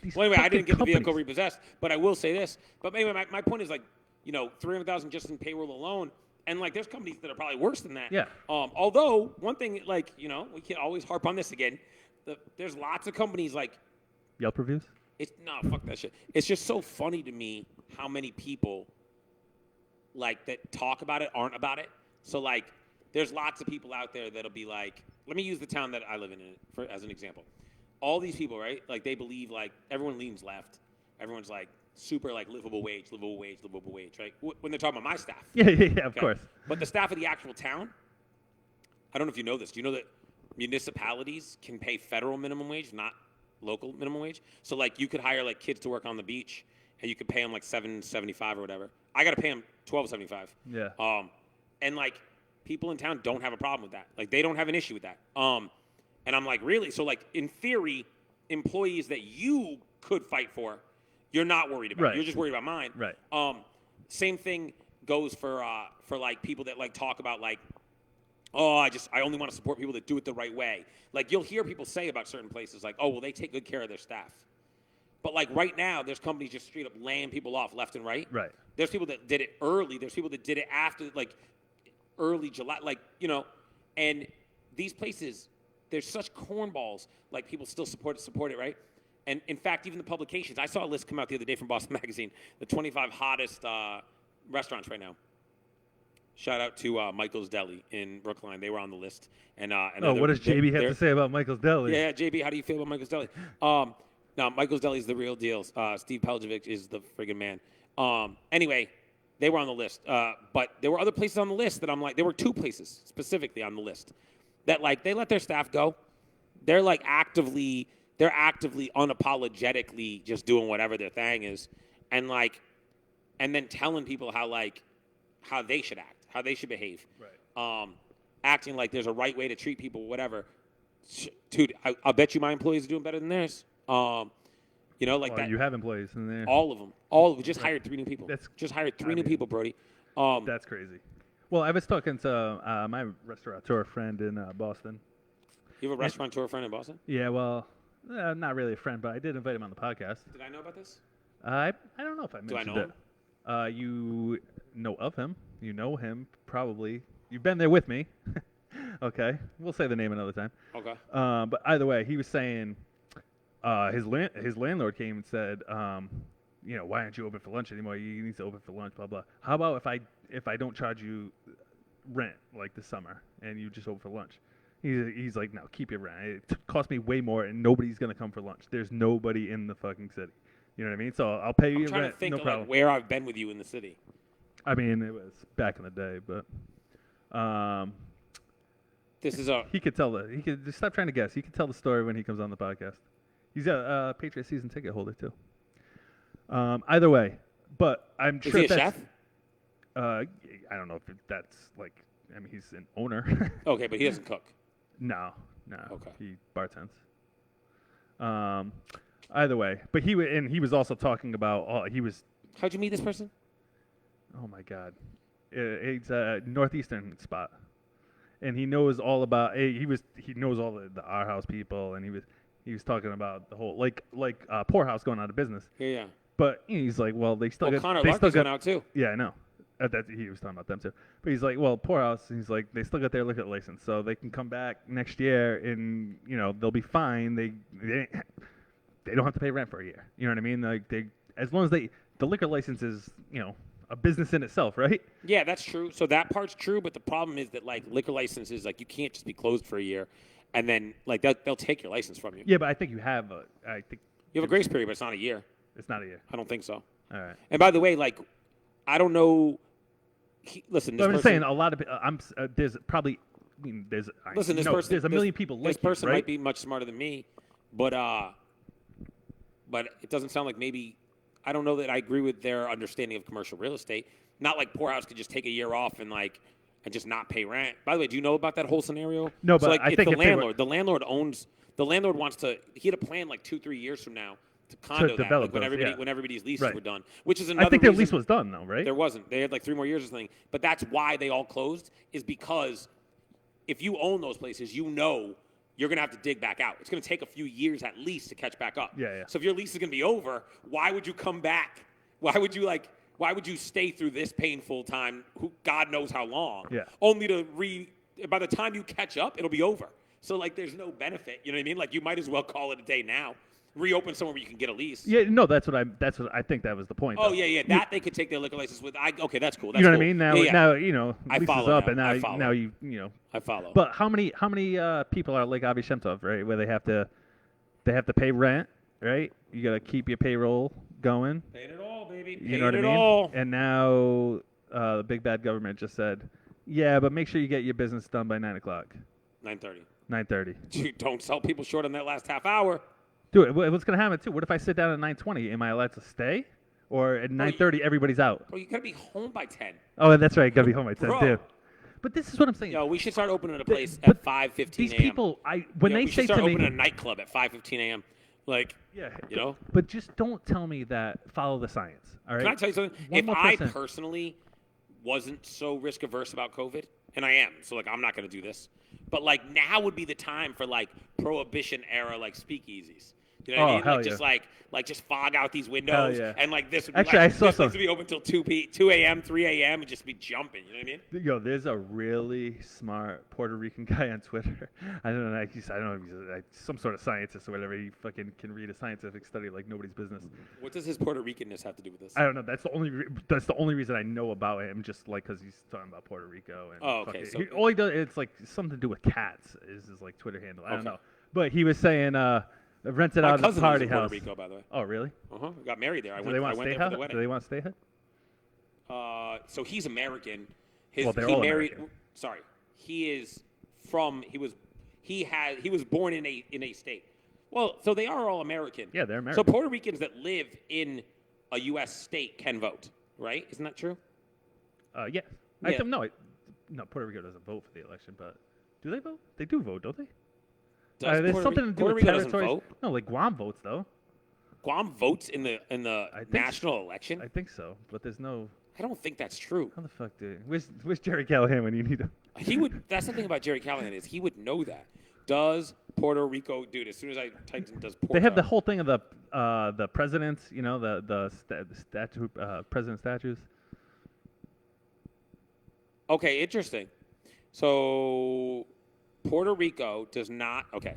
these. Well, anyway, I fucking didn't get the vehicle companies. repossessed, but I will say this. But anyway, my point is like, $300,000 just in payroll alone. And like, there's companies that are probably worse than that. Yeah. Although one thing, like, we can always harp on this again. There's lots of companies like Yelp reviews. Fuck that shit. It's just so funny to me how many people like that talk about it aren't about it. So like, there's lots of people out there that'll be like, let me use the town that I live in as an example. All these people, right? Like they believe like everyone leans left. Everyone's like super like livable wage, right? When they're talking about my staff. Yeah, of course. But the staff of the actual town, I don't know if you know this. Do you know that municipalities can pay federal minimum wage, not local minimum wage? So like you could hire like kids to work on the beach, and you could pay them like $7.75 or whatever. I got to pay them $12.75. Yeah. And like people in town don't have a problem with that. Like they don't have an issue with that. And I'm like, really? So like in theory, employees that you could fight for, you're not worried about. Right. You're just worried about mine. Right. Same thing goes for like people that like talk about like, oh, I only want to support people that do it the right way. Like you'll hear people say about certain places like, oh, well, they take good care of their staff. But like right now, there's companies just straight up laying people off left and right. Right. There's people that did it early. There's people that did it after like early July, like, and these places, there's such cornballs, like people still support it, right? And in fact, even the publications, I saw a list come out the other day from Boston Magazine, the 25 hottest restaurants right now. Shout out to Michael's Deli in Brookline. They were on the list. And what does JB have to say about Michael's Deli? Yeah, JB, how do you feel about Michael's Deli? No, Michael's Deli is the real deal. Steve Peljovic is the friggin' man. Anyway, they were on the list. But there were other places on the list that I'm like, there were two places specifically on the list that like they let their staff go. They're like actively unapologetically just doing whatever their thing is, and then telling people how they should act, how they should behave. Right. Acting like there's a right way to treat people, whatever. Dude, I'll bet you my employees are doing better than theirs. That. You have employees in there. All of them. Just hired 3 new people. Just hired 3 new people, Brody. That's crazy. Well, I was talking to my restaurateur friend in Boston. You have a restaurateur friend in Boston? Yeah, well, not really a friend, but I did invite him on the podcast. Did I know about this? I don't know if I mentioned it. Do I know him? You know of him. You know him, probably. You've been there with me. Okay. We'll say the name another time. Okay. But either way, he was saying his landlord came and said, why aren't you open for lunch anymore? You need to open for lunch, blah, blah. How about if I don't charge you rent like this summer and you just open for lunch? He's like, no, keep your rent. It costs me way more and nobody's going to come for lunch. There's nobody in the fucking city. You know what I mean? So I'll pay you your rent, to think no of problem. Like where I've been with you in the city. I mean, it was back in the day, but this is he could just stop trying to guess. He could tell the story when he comes on the podcast. He's a Patriots season ticket holder too. Either way, but I'm sure is he a chef? I don't know if that's like. I mean, he's an owner. Okay, but he doesn't cook. No. Okay. He bartends. Either way, but he was also talking about How'd you meet this person? Oh my God, it's a northeastern spot, and he knows all about. He knows all the our house people, and he was talking about the whole Poorhouse going out of business. Yeah. But he's like, well, they still got. Connor Larkin's went out too. Yeah, I know. He was talking about them too. But he's like, well, Poorhouse. He's like, they still got their liquor license, so they can come back next year, and they'll be fine. They don't have to pay rent for a year. You know what I mean? Like as long as the liquor license is a business in itself, right? Yeah, that's true. So that part's true, but the problem is that liquor licenses, you can't just be closed for a year, and then they'll take your license from you. Yeah, but I think you have a grace period, but it's not a year. It's not a year. I don't think so. All right. And by the way, I don't know. Listen, I'm just saying a lot of. There's probably. I mean, there's. Listen, this person. There's a million people like this person right? might be much smarter than me, but it doesn't sound like maybe. I don't know that I agree with their understanding of commercial real estate. Not like Poorhouse could just take a year off and just not pay rent. By the way, do you know about that whole scenario? No, but I it's think the landlord. The landlord owns. The landlord wants to. He had a plan 2-3 years from now to condo that when everybody's leases were done, which is another. I think their lease was done though, right? There wasn't. They had 3 more years or something. But that's why they all closed. Is because if you own those places, you're going to have to dig back out. It's going to take a few years at least to catch back up. Yeah. So if your lease is going to be over, why would you come back? Why would Why would you stay through this painful time? Who God knows how long? Yeah. Only to by the time you catch up, it'll be over. So like, there's no benefit. You know what I mean? Like, you might as well call it a day now. Reopen somewhere where you can get a lease. Yeah, no, that's what I think that was the point. Oh though. yeah. That they could take their liquor license with. Okay, that's cool. That's you know cool. what I mean? Now, Yeah. now you know, I lease is follow up, now. and I follow. now you know. I follow. But how many people are like Avi Shemtov, right? Where they have to pay rent, right? You got to keep your payroll going. Paid it all, baby. You know what I mean? All. And now the big bad government just said, yeah, but make sure you get your business done by 9 o'clock. 9:30. 9:30. Dude, don't sell people short on that last half hour. Dude, what's gonna happen too? What if I sit down at 9:20? Am I allowed to stay? Or at 9:30 everybody's out? Bro, you gotta be home by 10. Oh, that's right. Gotta be home by 10, Bro. dude. But this is what I'm saying. Yo, we should start opening a place but at 5:15 These a.m. people, when they we say should start to me, opening a nightclub at 5:15 a.m. Like, yeah, you know. But just don't tell me that. Follow the science. All right. Can I tell you something? One If more I person. personally wasn't so risk averse about COVID, and I am, so like I'm not gonna do this. But like now would be the time for like prohibition era like speakeasies. You know what I mean? hell Like yeah. just like just fog out these windows yeah. and like this would be Actually, like, I saw this some- needs to be open till 2 a.m., 3 a.m. and just be jumping. You know what I mean? Yo, there's a really smart Puerto Rican guy on Twitter. I don't know. I don't know if he's like some sort of scientist or whatever. He fucking can read a scientific study like nobody's business. What does his Puerto Ricanness have to do with this? I don't know. That's the only reason I know about him. Just like because he's talking about Puerto Rico and Oh, okay, so- all he does it's like something to do with cats is his like Twitter handle. I don't Okay. know. But he was saying rented My out a cousin lives party in Puerto house. Rico, by the way. Oh really? Got married there. I Do went. they I want went stay there for the Do wedding. they want stayhood? So he's American. Well, they're he all married. American. Sorry, he is from. He was born in a state. Well, so they are all American. Yeah, they're So American. Puerto Ricans that live in a U.S. state can vote, right? Isn't that true? Yeah. I Yeah. don't know. No, Puerto Rico doesn't vote for the election, but do they vote? They do vote, don't they? Does There's Puerto something Rico, to do Puerto with Rico doesn't territories. vote? No, like Guam votes though. Guam votes in the think national election. I think so, but there's no. I don't think that's true. How the fuck do? Where's Jerry Callahan when you need him? He would. That's the thing about Jerry Callahan is he would know that. Does Puerto Rico, dude? As soon as I typed in, does Puerto? They have the whole thing of the presidents, you know, the statue, president statues. Okay, interesting. So Puerto Rico does not. Okay.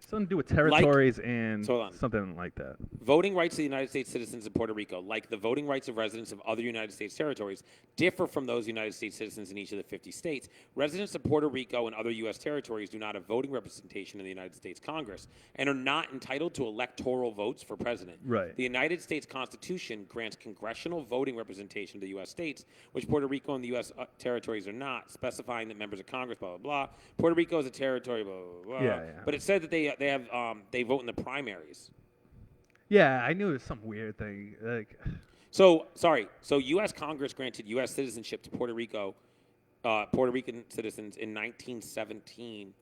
Something to do with territories and hold on. something like that. Voting rights of the United States citizens in Puerto Rico, like the voting rights of residents of other United States territories, differ from those United States citizens in each of the 50 states. Residents of Puerto Rico and other U.S. territories do not have voting representation in the United States Congress and are not entitled to electoral votes for president. Right. The United States Constitution grants congressional voting representation to the U.S. states, which Puerto Rico and the U.S. Territories are not, specifying that members of Congress, blah, blah, blah. Puerto Rico is a territory, blah, blah, blah. Yeah. But it said that they vote in the primaries. Yeah, I knew it was some weird thing. Like, So U.S. Congress granted U.S. citizenship to Puerto Rico, Puerto Rican citizens in 1917.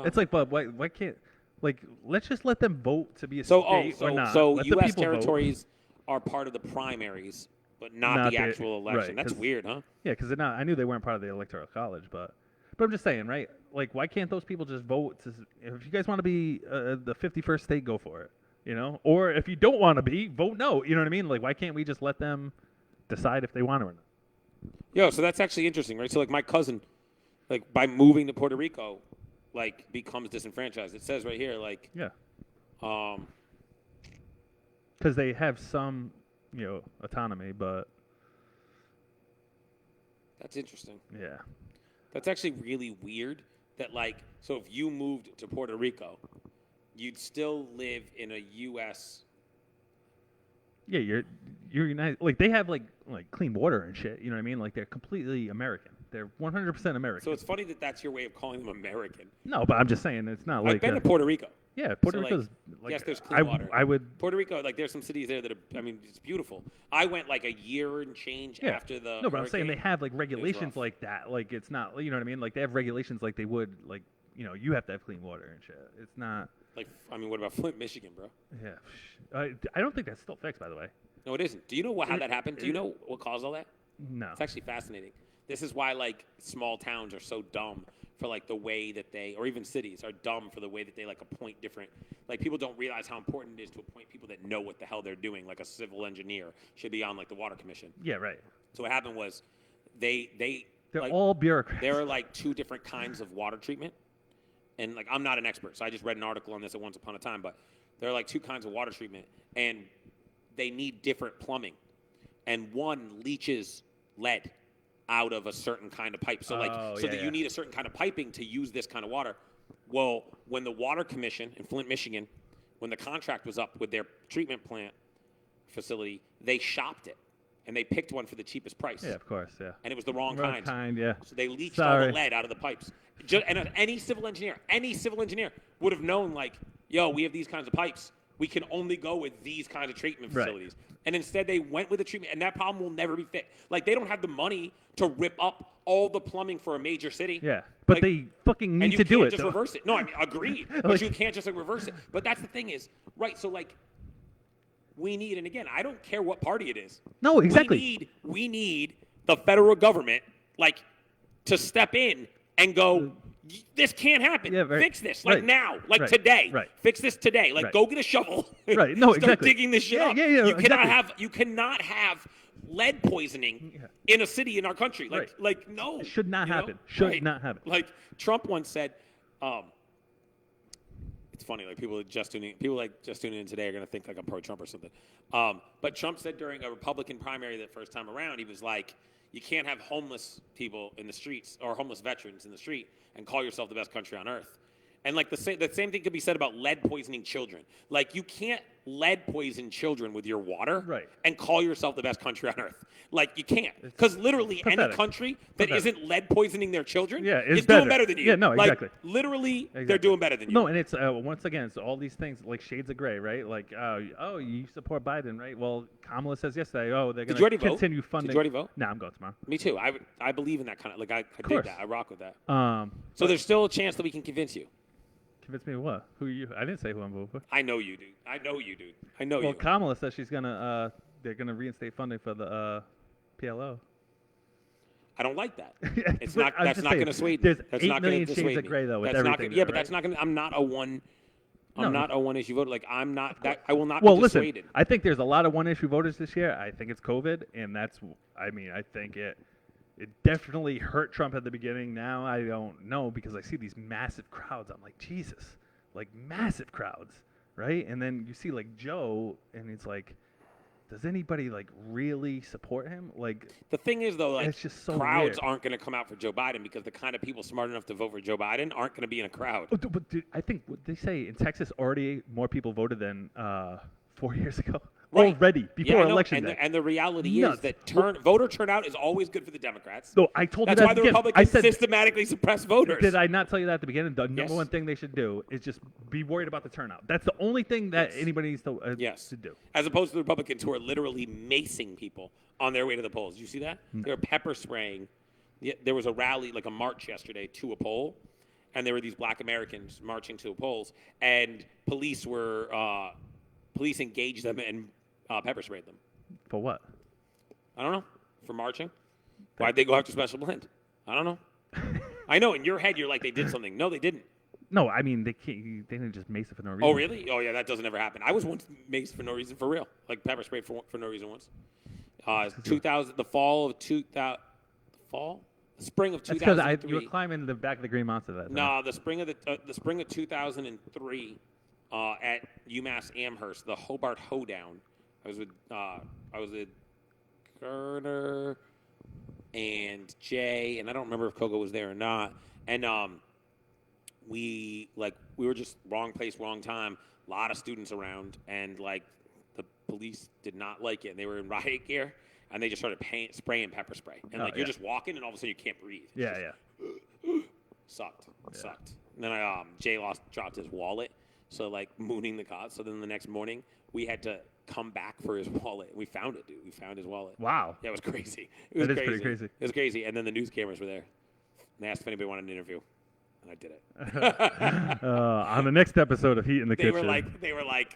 it's like, but why can't? Like, let's just let them vote to be a So state or not. Let the U.S. people vote. territories are part of the primaries, but not the actual election. right, That's 'cause- weird, huh? Yeah, because I knew they weren't part of the electoral college, but I'm just saying, right? Like, why can't those people just vote? If you guys want to be the 51st state, go for it, you know? Or if you don't want to be, vote no. You know what I mean? Like, why can't we just let them decide if they want to or not? Yo, so that's actually interesting, right? So like my cousin, like by moving to Puerto Rico, like becomes disenfranchised. It says right here, like, Yeah, um, because they have some, you know, autonomy, but that's interesting. yeah. That's actually really weird. That like, so if you moved to Puerto Rico, you'd still live in a U.S. Yeah, you're United. Like, they have like clean water and shit. You know what I mean? Like, they're completely American. They're 100% American. So it's funny that that's your way of calling them American. No, but I'm just saying it's not like I've been to Puerto Rico. yeah, Puerto So, like, Rico's like yes, there's clean water. I would Puerto Rico, like there's some cities there that are, I mean, it's beautiful. I went like a year and change yeah. after the No, but I'm saying they hurricane. have like regulations rough. like that. Like, it's not, you know what I mean? Like, they have regulations like they would, like, you know, you have to have clean water and shit. It's not. Like, I mean, what about Flint, Michigan, bro? Yeah. I don't think that's still fixed, by the way. No, it isn't. Do you know how that happened? Do you know what caused all that? No. It's actually fascinating. This is why like small towns are so dumb, for like the way that they, or even cities are dumb for the way that they like appoint different. Like people don't realize how important it is to appoint people that know what the hell they're doing. Like a civil engineer should be on like the water commission. Yeah, right. So what happened was, they're like, all bureaucrats. There are like 2 different kinds of water treatment, and like I'm not an expert, so I just read an article on this at once upon a time. But there are like 2 kinds of water treatment, and they need different plumbing, and one leaches lead out of a certain kind of pipe. So you need a certain kind of piping to use this kind of water. Well, when the Water Commission in Flint, Michigan, when the contract was up with their treatment plant facility, they shopped it. And they picked one for the cheapest price. Yeah, of course, yeah. And it was the wrong kind. Yeah. So they leached all the lead out of the pipes. And any civil engineer would have known, like, yo, we have these kinds of pipes. We can only go with these kinds of treatment facilities. Right. And instead they went with the treatment, and that problem will never be fixed. Like, they don't have the money to rip up all the plumbing for a major city. Yeah, but like, they fucking need to do it. And you can't just reverse it. No, I mean, agreed. But you can't just like reverse it. But that's the thing is, right, so like, we need, and again, I don't care what party it is. No, exactly. We need the federal government, like, to step in and go, this can't happen. Yeah, right. Fix this, like now, like today. Right. Fix this today. Like, go get a shovel. Right. No, start digging this shit up. Yeah, you cannot have lead poisoning in a city in our country. Like no. It should not happen. Should not happen. Like Trump once said, it's funny, like people just tuning in today are going to think like I'm pro-Trump or something. But Trump said during a Republican primary the first time around, he was like, you can't have homeless people in the streets or homeless veterans in the street and call yourself the best country on earth. And like the same thing could be said about lead poisoning children. Like you can't lead poison children with your water and call yourself the best country on earth. Like you can't. Because literally any country that isn't lead poisoning their children is doing better than you. Yeah, no, exactly. Like literally they're doing better than you. No, and it's once again, it's all these things like shades of gray, right? Like, oh, you support Biden, right? Well, Kamala says yesterday, they're going to continue funding. Did you already vote? No, I'm going tomorrow. Me too. I believe in that kind of, like I dig that. I rock with that. So there's still a chance that we can convince you. Convince me of what? Who are you? I didn't say who I'm voting for. I know you, dude. I know you. Well, Kamala says she's gonna. They're gonna reinstate funding for the PLO. I don't like that. It's not. That's not going to sway me. There's that's 8 not million shades of gray though with everything. But that's not going to. I'm not a one. I'm not a one issue voter. Like I'm not that. I will not be dissuaded. Listen, I think there's a lot of one issue voters this year. I think it's COVID, and that's. I mean, I think it definitely hurt Trump at the beginning. Now I don't know because I see these massive crowds. I'm like, Jesus. Like massive crowds, right? And then you see like Joe, and it's like, does anybody like really support him? Like the thing is though, like it's just so crowds weird. Aren't going to come out for Joe Biden because the kind of people smart enough to vote for Joe Biden aren't going to be in a crowd. But I think what they say in Texas already more people voted than 4 years ago. Right. Already before election day. And the reality is that voter turnout is always good for the Democrats. No, I told you that's why the Republicans systematically suppress voters. Did I not tell you that at the beginning? The number one thing they should do is just be worried about the turnout. That's the only thing that anybody needs to do. As opposed to the Republicans who are literally macing people on their way to the polls. Did you see that? They were pepper spraying. There was a rally, like a march yesterday to a poll, and there were these black Americans marching to the polls, and police engaged them and pepper sprayed them. For what? I don't know. For marching. Why'd they go after Special Blend? I don't know. I know. In your head, you're like, they did something. No, they didn't. No, I mean, they didn't just mace it for no reason. Oh, really? Oh, yeah, that doesn't ever happen. I was once maced for no reason, for real. Like pepper sprayed for no reason once. 2000, the fall of 2000, spring of 2003. That's because you were climbing the back of the Green Monster that time. No, the spring of 2003 at UMass Amherst, the Hobart Hoedown. I was with Garner and Jay, and I don't remember if Kogo was there or not. And we were just wrong place, wrong time. A lot of students around, and like the police did not like it, and they were in riot gear, and they just started spraying pepper spray, and you're just walking, and all of a sudden you can't breathe. Sucked. And then Jay dropped his wallet, so like mooning the cops. So then the next morning we had to come back for his wallet. We found it, dude. We found his wallet. Wow. Yeah, it was crazy. That is pretty crazy. It was crazy. And then the news cameras were there. And they asked if anybody wanted an interview. And I did it. On the next episode of Heat in the Kitchen. They were like,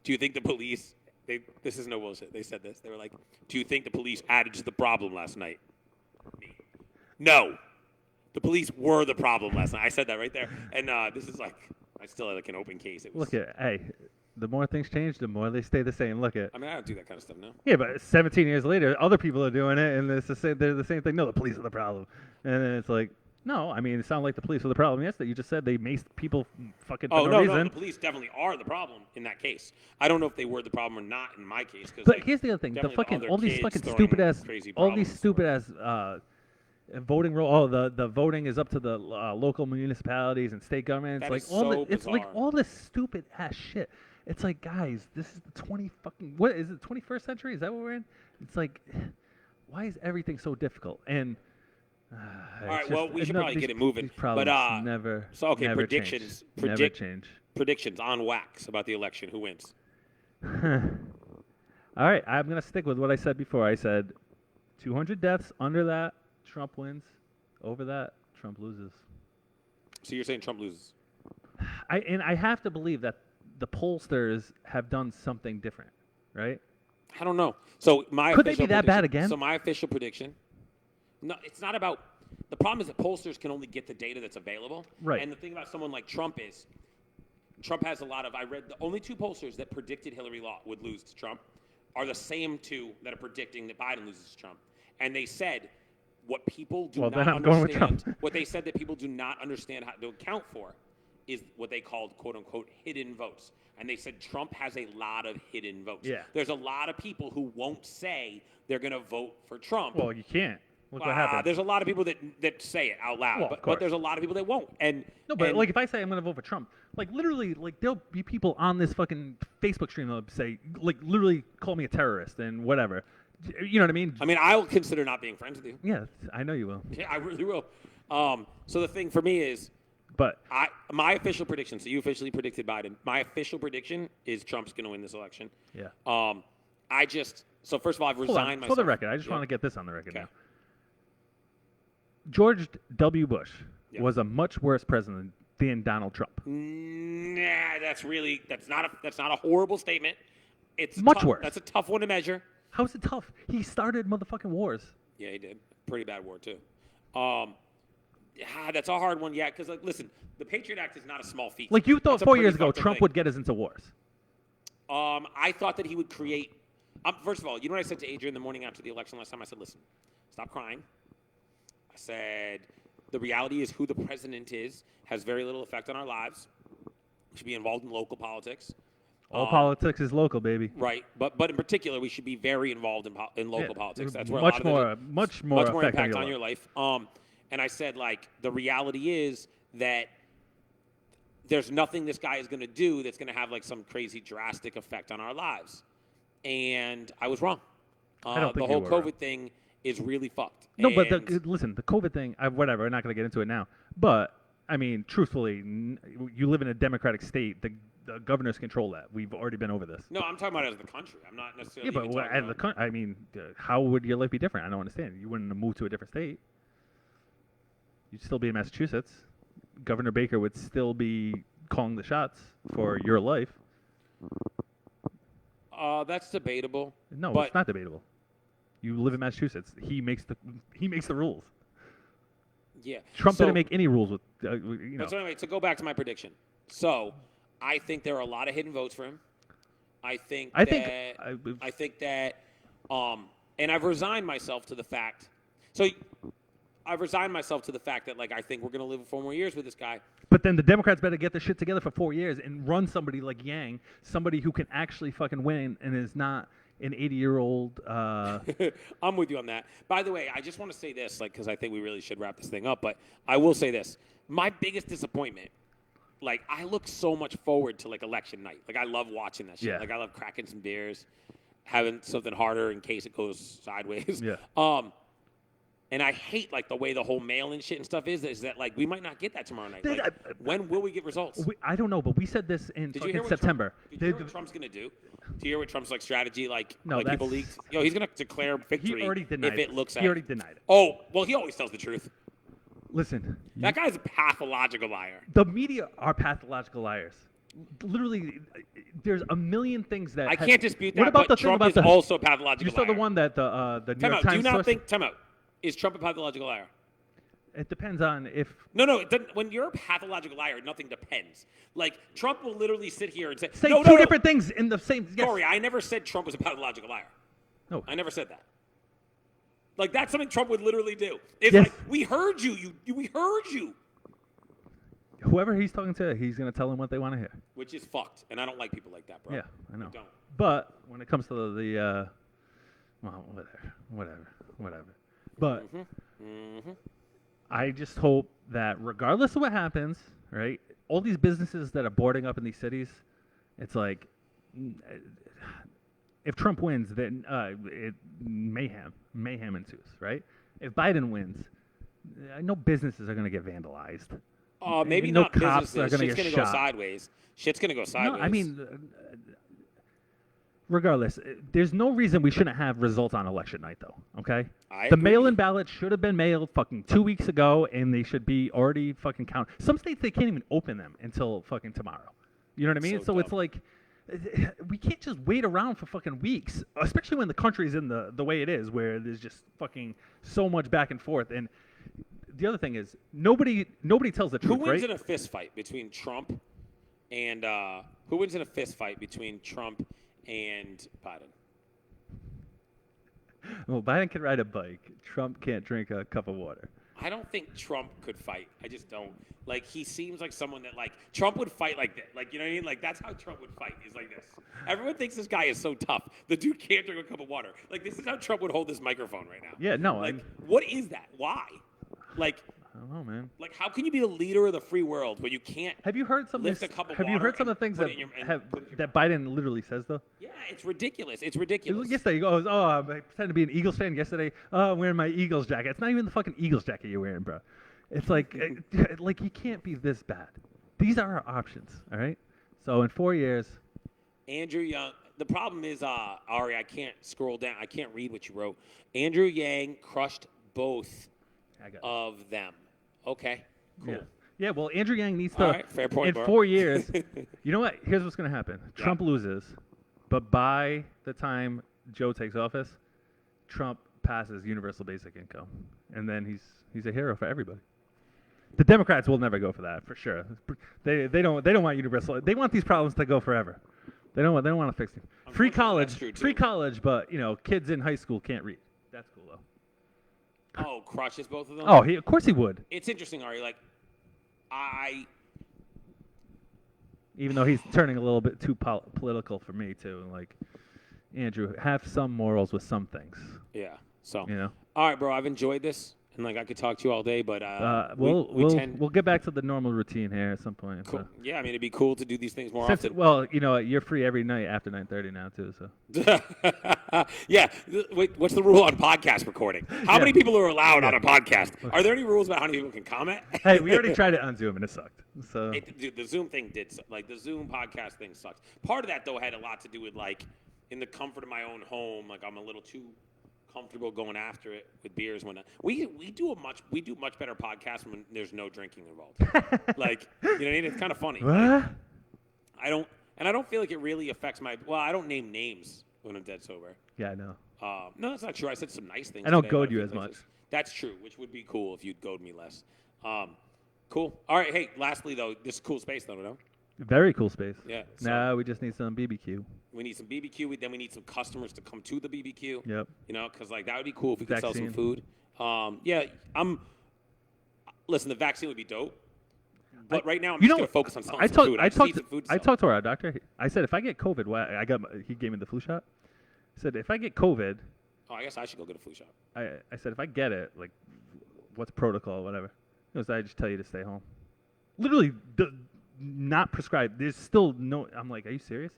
do you think the police, this is no bullshit. They said this. They were like, do you think the police added to the problem last night? No. The police were the problem last night. I said that right there. And this is like, I still had like an open case. It was, Look at, hey, the more things change, the more they stay the same. Look at. I mean, I don't do that kind of stuff now. Yeah, but 17 years later, other people are doing it, and it's the same. They're the same thing. No, the police are the problem. And then it's like, no, I mean, it sounded like the police were the problem. Yes, that you just said they maced people fucking for no reason. No, the police definitely are the problem in that case. I don't know if they were the problem or not in my case. But here's the other thing: all these fucking stupid ass voting rule. Oh, the voting is up to the local municipalities and state governments. That like is all so the, it's like bizarre. all this stupid ass shit. It's like, guys, this is the 21st century? Is that what we're in? It's like, why is everything so difficult? And all right, well, we should probably get it moving. But never. So okay, never predictions. Change. Never change. Predictions on wax about the election. Who wins? All right, I'm gonna stick with what I said before. I said 200 deaths. Under that, Trump wins. Over that, Trump loses. So you're saying Trump loses? I have to believe that the pollsters have done something different, right? I don't know. So could they be that bad again? So my official prediction. No, it's not about. The problem is that pollsters can only get the data that's available. Right. And the thing about someone like Trump is, Trump has a lot of. I read the only two pollsters that predicted Hillary would lose to Trump are the same two that are predicting that Biden loses to Trump. And they said what people do not understand. What they said that people do not understand how to account for is what they called "quote unquote" hidden votes. And they said Trump has a lot of hidden votes. Yeah. There's a lot of people who won't say they're going to vote for Trump. Well, you can't. Look what happened. There's a lot of people that say it out loud, well, but there's a lot of people that won't. Like if I say I'm going to vote for Trump, like literally, like there'll be people on this fucking Facebook stream that'll say, like literally call me a terrorist and whatever. You know what I mean? I mean, I will consider not being friends with you. Yeah, I know you will. Yeah, I really will. So the thing for me is, but my official prediction. So you officially predicted Biden. My official prediction is Trump's going to win this election. Yeah. So first of all, I've resigned myself. For the record, I just want to get this on the record now. George W. Bush was a much worse president than Donald Trump. Nah, that's not a horrible statement. It's much worse. That's a tough one to measure. How's it tough? He started motherfucking wars. Yeah, he did. Pretty bad war too. That's a hard one. Yeah, because like, listen, the Patriot Act is not a small feat. Like you thought 4 years ago, Trump would get us into wars. I thought that he would create. First of all, you know what I said to Adrian the morning after the election last time? I said, listen, stop crying. I said, the reality is who the president is has very little effect on our lives. We should be involved in local politics. All politics is local, baby. Right, but in particular, we should be very involved in local politics. That's where much more impact on your life. And I said, like, the reality is that there's nothing this guy is going to do that's going to have like some crazy drastic effect on our lives. And I was wrong. The whole COVID thing is really fucked. No, but listen, the COVID thing, whatever, we're not going to get into it now. But, I mean, truthfully, you live in a democratic state. The governors control that. We've already been over this. No, I'm talking about as the country. I'm not necessarily. Yeah, but as the country, I mean, how would your life be different? I don't understand. You wouldn't move to a different state. You'd still be in Massachusetts. Governor Baker would still be calling the shots for your life. That's debatable. No, it's not debatable. You live in Massachusetts. He makes the rules. Yeah. Trump didn't make any rules with. But so anyway, to go back to my prediction. So, I think there are a lot of hidden votes for him. I think that, and I've resigned myself to the fact. So, I've resigned myself to the fact that, like, I think we're going to live 4 more years with this guy. But then the Democrats better get their shit together for 4 years and run somebody like Yang, somebody who can actually fucking win and is not an 80-year-old. I'm with you on that. By the way, I just want to say this, like, because I think we really should wrap this thing up. But I will say this: my biggest disappointment. Like, I look so much forward to, like, election night. Like, I love watching that shit. Yeah. Like, I love cracking some beers, having something harder in case it goes sideways. Yeah. And I hate, like, the way the whole mail-in shit and stuff is that, like, we might not get that tomorrow night. Like, when will we get results? I don't know, but we said this in September. Did you hear what Trump's going to do? Do you hear what Trump's, like, strategy, like people leaked? Yo, he's going to declare victory if it looks at He already denied it. Oh, well, he always tells the truth. Listen. That guy's a pathological liar. The media are pathological liars. Literally, there's a million things that... I can't dispute that, what about but Trump is also a pathological liar. You saw the one that the New York Times... Time out. Is Trump a pathological liar? It depends on if. No. It doesn't, when you're a pathological liar, nothing depends. Like Trump will literally sit here and say Say two different things in the same. Yes. Corey, I never said Trump was a pathological liar. No, I never said that. Like that's something Trump would literally do. It's yes. like we heard you. We heard you. Whoever he's talking to, he's gonna tell them what they want to hear. Which is fucked, and I don't like people like that, bro. Yeah, I know. I don't. But when it comes to well, whatever. But I just hope that regardless of what happens, right? All these businesses that are boarding up in these cities, it's like, if Trump wins, then mayhem ensues, right? If Biden wins, no businesses are going to get vandalized. Maybe no not cops businesses. are going to Shit's get gonna shot. go sideways. Shit's going to go sideways. No, I mean, regardless, there's no reason we shouldn't have results on election night, though, okay? I The agree. mail-in ballot should have been mailed fucking 2 weeks ago, and they should be already fucking counted. Some states, they can't even open them until fucking tomorrow. You know what I mean? So it's like, we can't just wait around for fucking weeks, especially when the country's in the way it is, where there's just fucking so much back and forth. And the other thing is, nobody tells the truth, Who wins right? in a fist fight between Trump and Biden? Well, Biden can ride a bike. Trump can't drink a cup of water. I don't think Trump could fight. I just don't. Like, he seems like someone that, like, Trump would fight like that. Like, you know what I mean? Like, that's how Trump would fight. He's like this. Everyone thinks this guy is so tough. The dude can't drink a cup of water. Like, this is how Trump would hold this microphone right now. Yeah, no. Like, what is that? Why? Like, I don't know, man. Like, how can you be the leader of the free world when you can't Have you heard some of lift this? a cup of Have you water heard some of and the things put that it in your- and have put it in your that Biden literally says though? Yeah, it's ridiculous. It's ridiculous. Yesterday he goes, "Oh, I pretend to be an Eagles fan." Yesterday, "Oh, I'm wearing my Eagles jacket." It's not even the fucking Eagles jacket you're wearing, bro. It's like, like you can't be this bad. These are our options, all right? So in 4 years, Andrew Young. The problem is, Ari, I can't scroll down. I can't read what you wrote. Andrew Yang crushed both I got it. of them. Okay, cool. Yeah. Yeah, well, Andrew Yang needs to, All right, fair point, in bro. 4 years, you know what? Here's what's going to happen. Trump loses, but by the time Joe takes office, Trump passes universal basic income, and then he's a hero for everybody. The Democrats will never go for that, for sure. They don't want universal. They want these problems to go forever. They don't want to fix them. Free college, that's true, too. free college, but kids in high school can't read. That's cool though. Oh, crushes both of them? Oh, of course he would. It's interesting, Ari. Like, Even though he's turning a little bit too political for me too. Like, Andrew, have some morals with some things. Yeah. So, You know. all right, bro. I've enjoyed this, and like I could talk to you all day, but We'll get back to the normal routine here at some point. Cool. So. Yeah, I mean, it'd be cool to do these things more Since, often. well, you're free every night after 9:30 now too. So. Yeah. Wait, what's the rule on podcast recording? How many people are allowed on a podcast? Are there any rules about how many people can comment? Hey, we already tried it on Zoom and it sucked. So. Dude, the Zoom thing like the Zoom podcast thing sucks. Part of that though had a lot to do with like in the comfort of my own home. Like I'm a little too comfortable going after it with beers when we do much better podcast when there's no drinking involved. Like, you know what I mean? It's kind of funny. What? Like, I don't feel like it really affects I don't name names when I'm dead sober. Yeah, I know. No, that's not true. I said some nice things. I don't today, goad but you feel as like much. That's true, which would be cool if you'd goad me less. Cool. All right. Hey, lastly though, this is a cool space though, no? Very cool space. Yeah. So Now we just need some BBQ. we need some BBQ. Then we need some customers to come to the BBQ. Yep. You know, because like that would be cool if we could sell some Vaccine. food. Yeah. Listen, the vaccine would be dope. But right now, I'm You just know, going to focus on selling I some talked. food. I just need talked. some food to I sell. talked to our doctor. I said if I get COVID, he gave me the flu shot. I said if I get COVID, Oh, I guess I should go get a flu shot. I said if I get it, like, what's protocol, whatever. He goes, I just tell you to stay home. Literally, not prescribed. There's still no. I'm like, are you serious?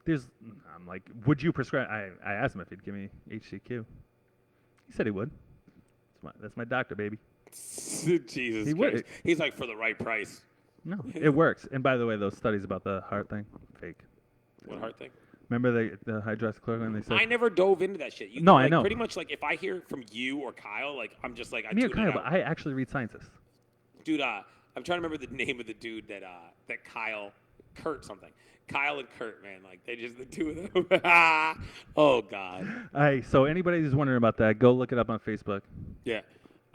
I'm like, would you prescribe? I asked him if he'd give me HCQ. He said he would. That's my doctor, baby. Jesus He Christ. would. He's like, for the right price. No, it works. And by the way, those studies about the heart thing, fake. What heart thing? Remember the hydroxychloroquine? They said. I never dove into that shit. No, like, I know. Pretty much like if I hear from you or Kyle, like I'm just like I Me or tune Kyle, it but out. I actually read scientists. Dude, I'm trying to remember the name of the dude that Kurt something. Kyle and Kurt, man, like they just the two of them. Oh God. So anybody who's wondering about that, go look it up on Facebook. Yeah.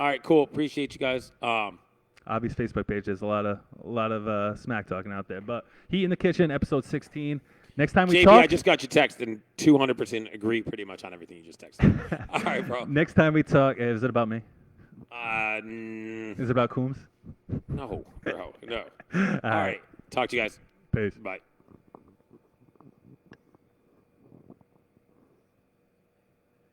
All right, cool. Appreciate you guys. Obvious Facebook page. There's a lot of smack talking out there. But Heat in the Kitchen, episode 16. Next time we JB, talk, I just got your text and 200% agree pretty much on everything you just texted. All right, bro. next time we talk, is it about me? Is it about Coombs? No, bro. No. All right. Talk to you guys. Peace. Bye.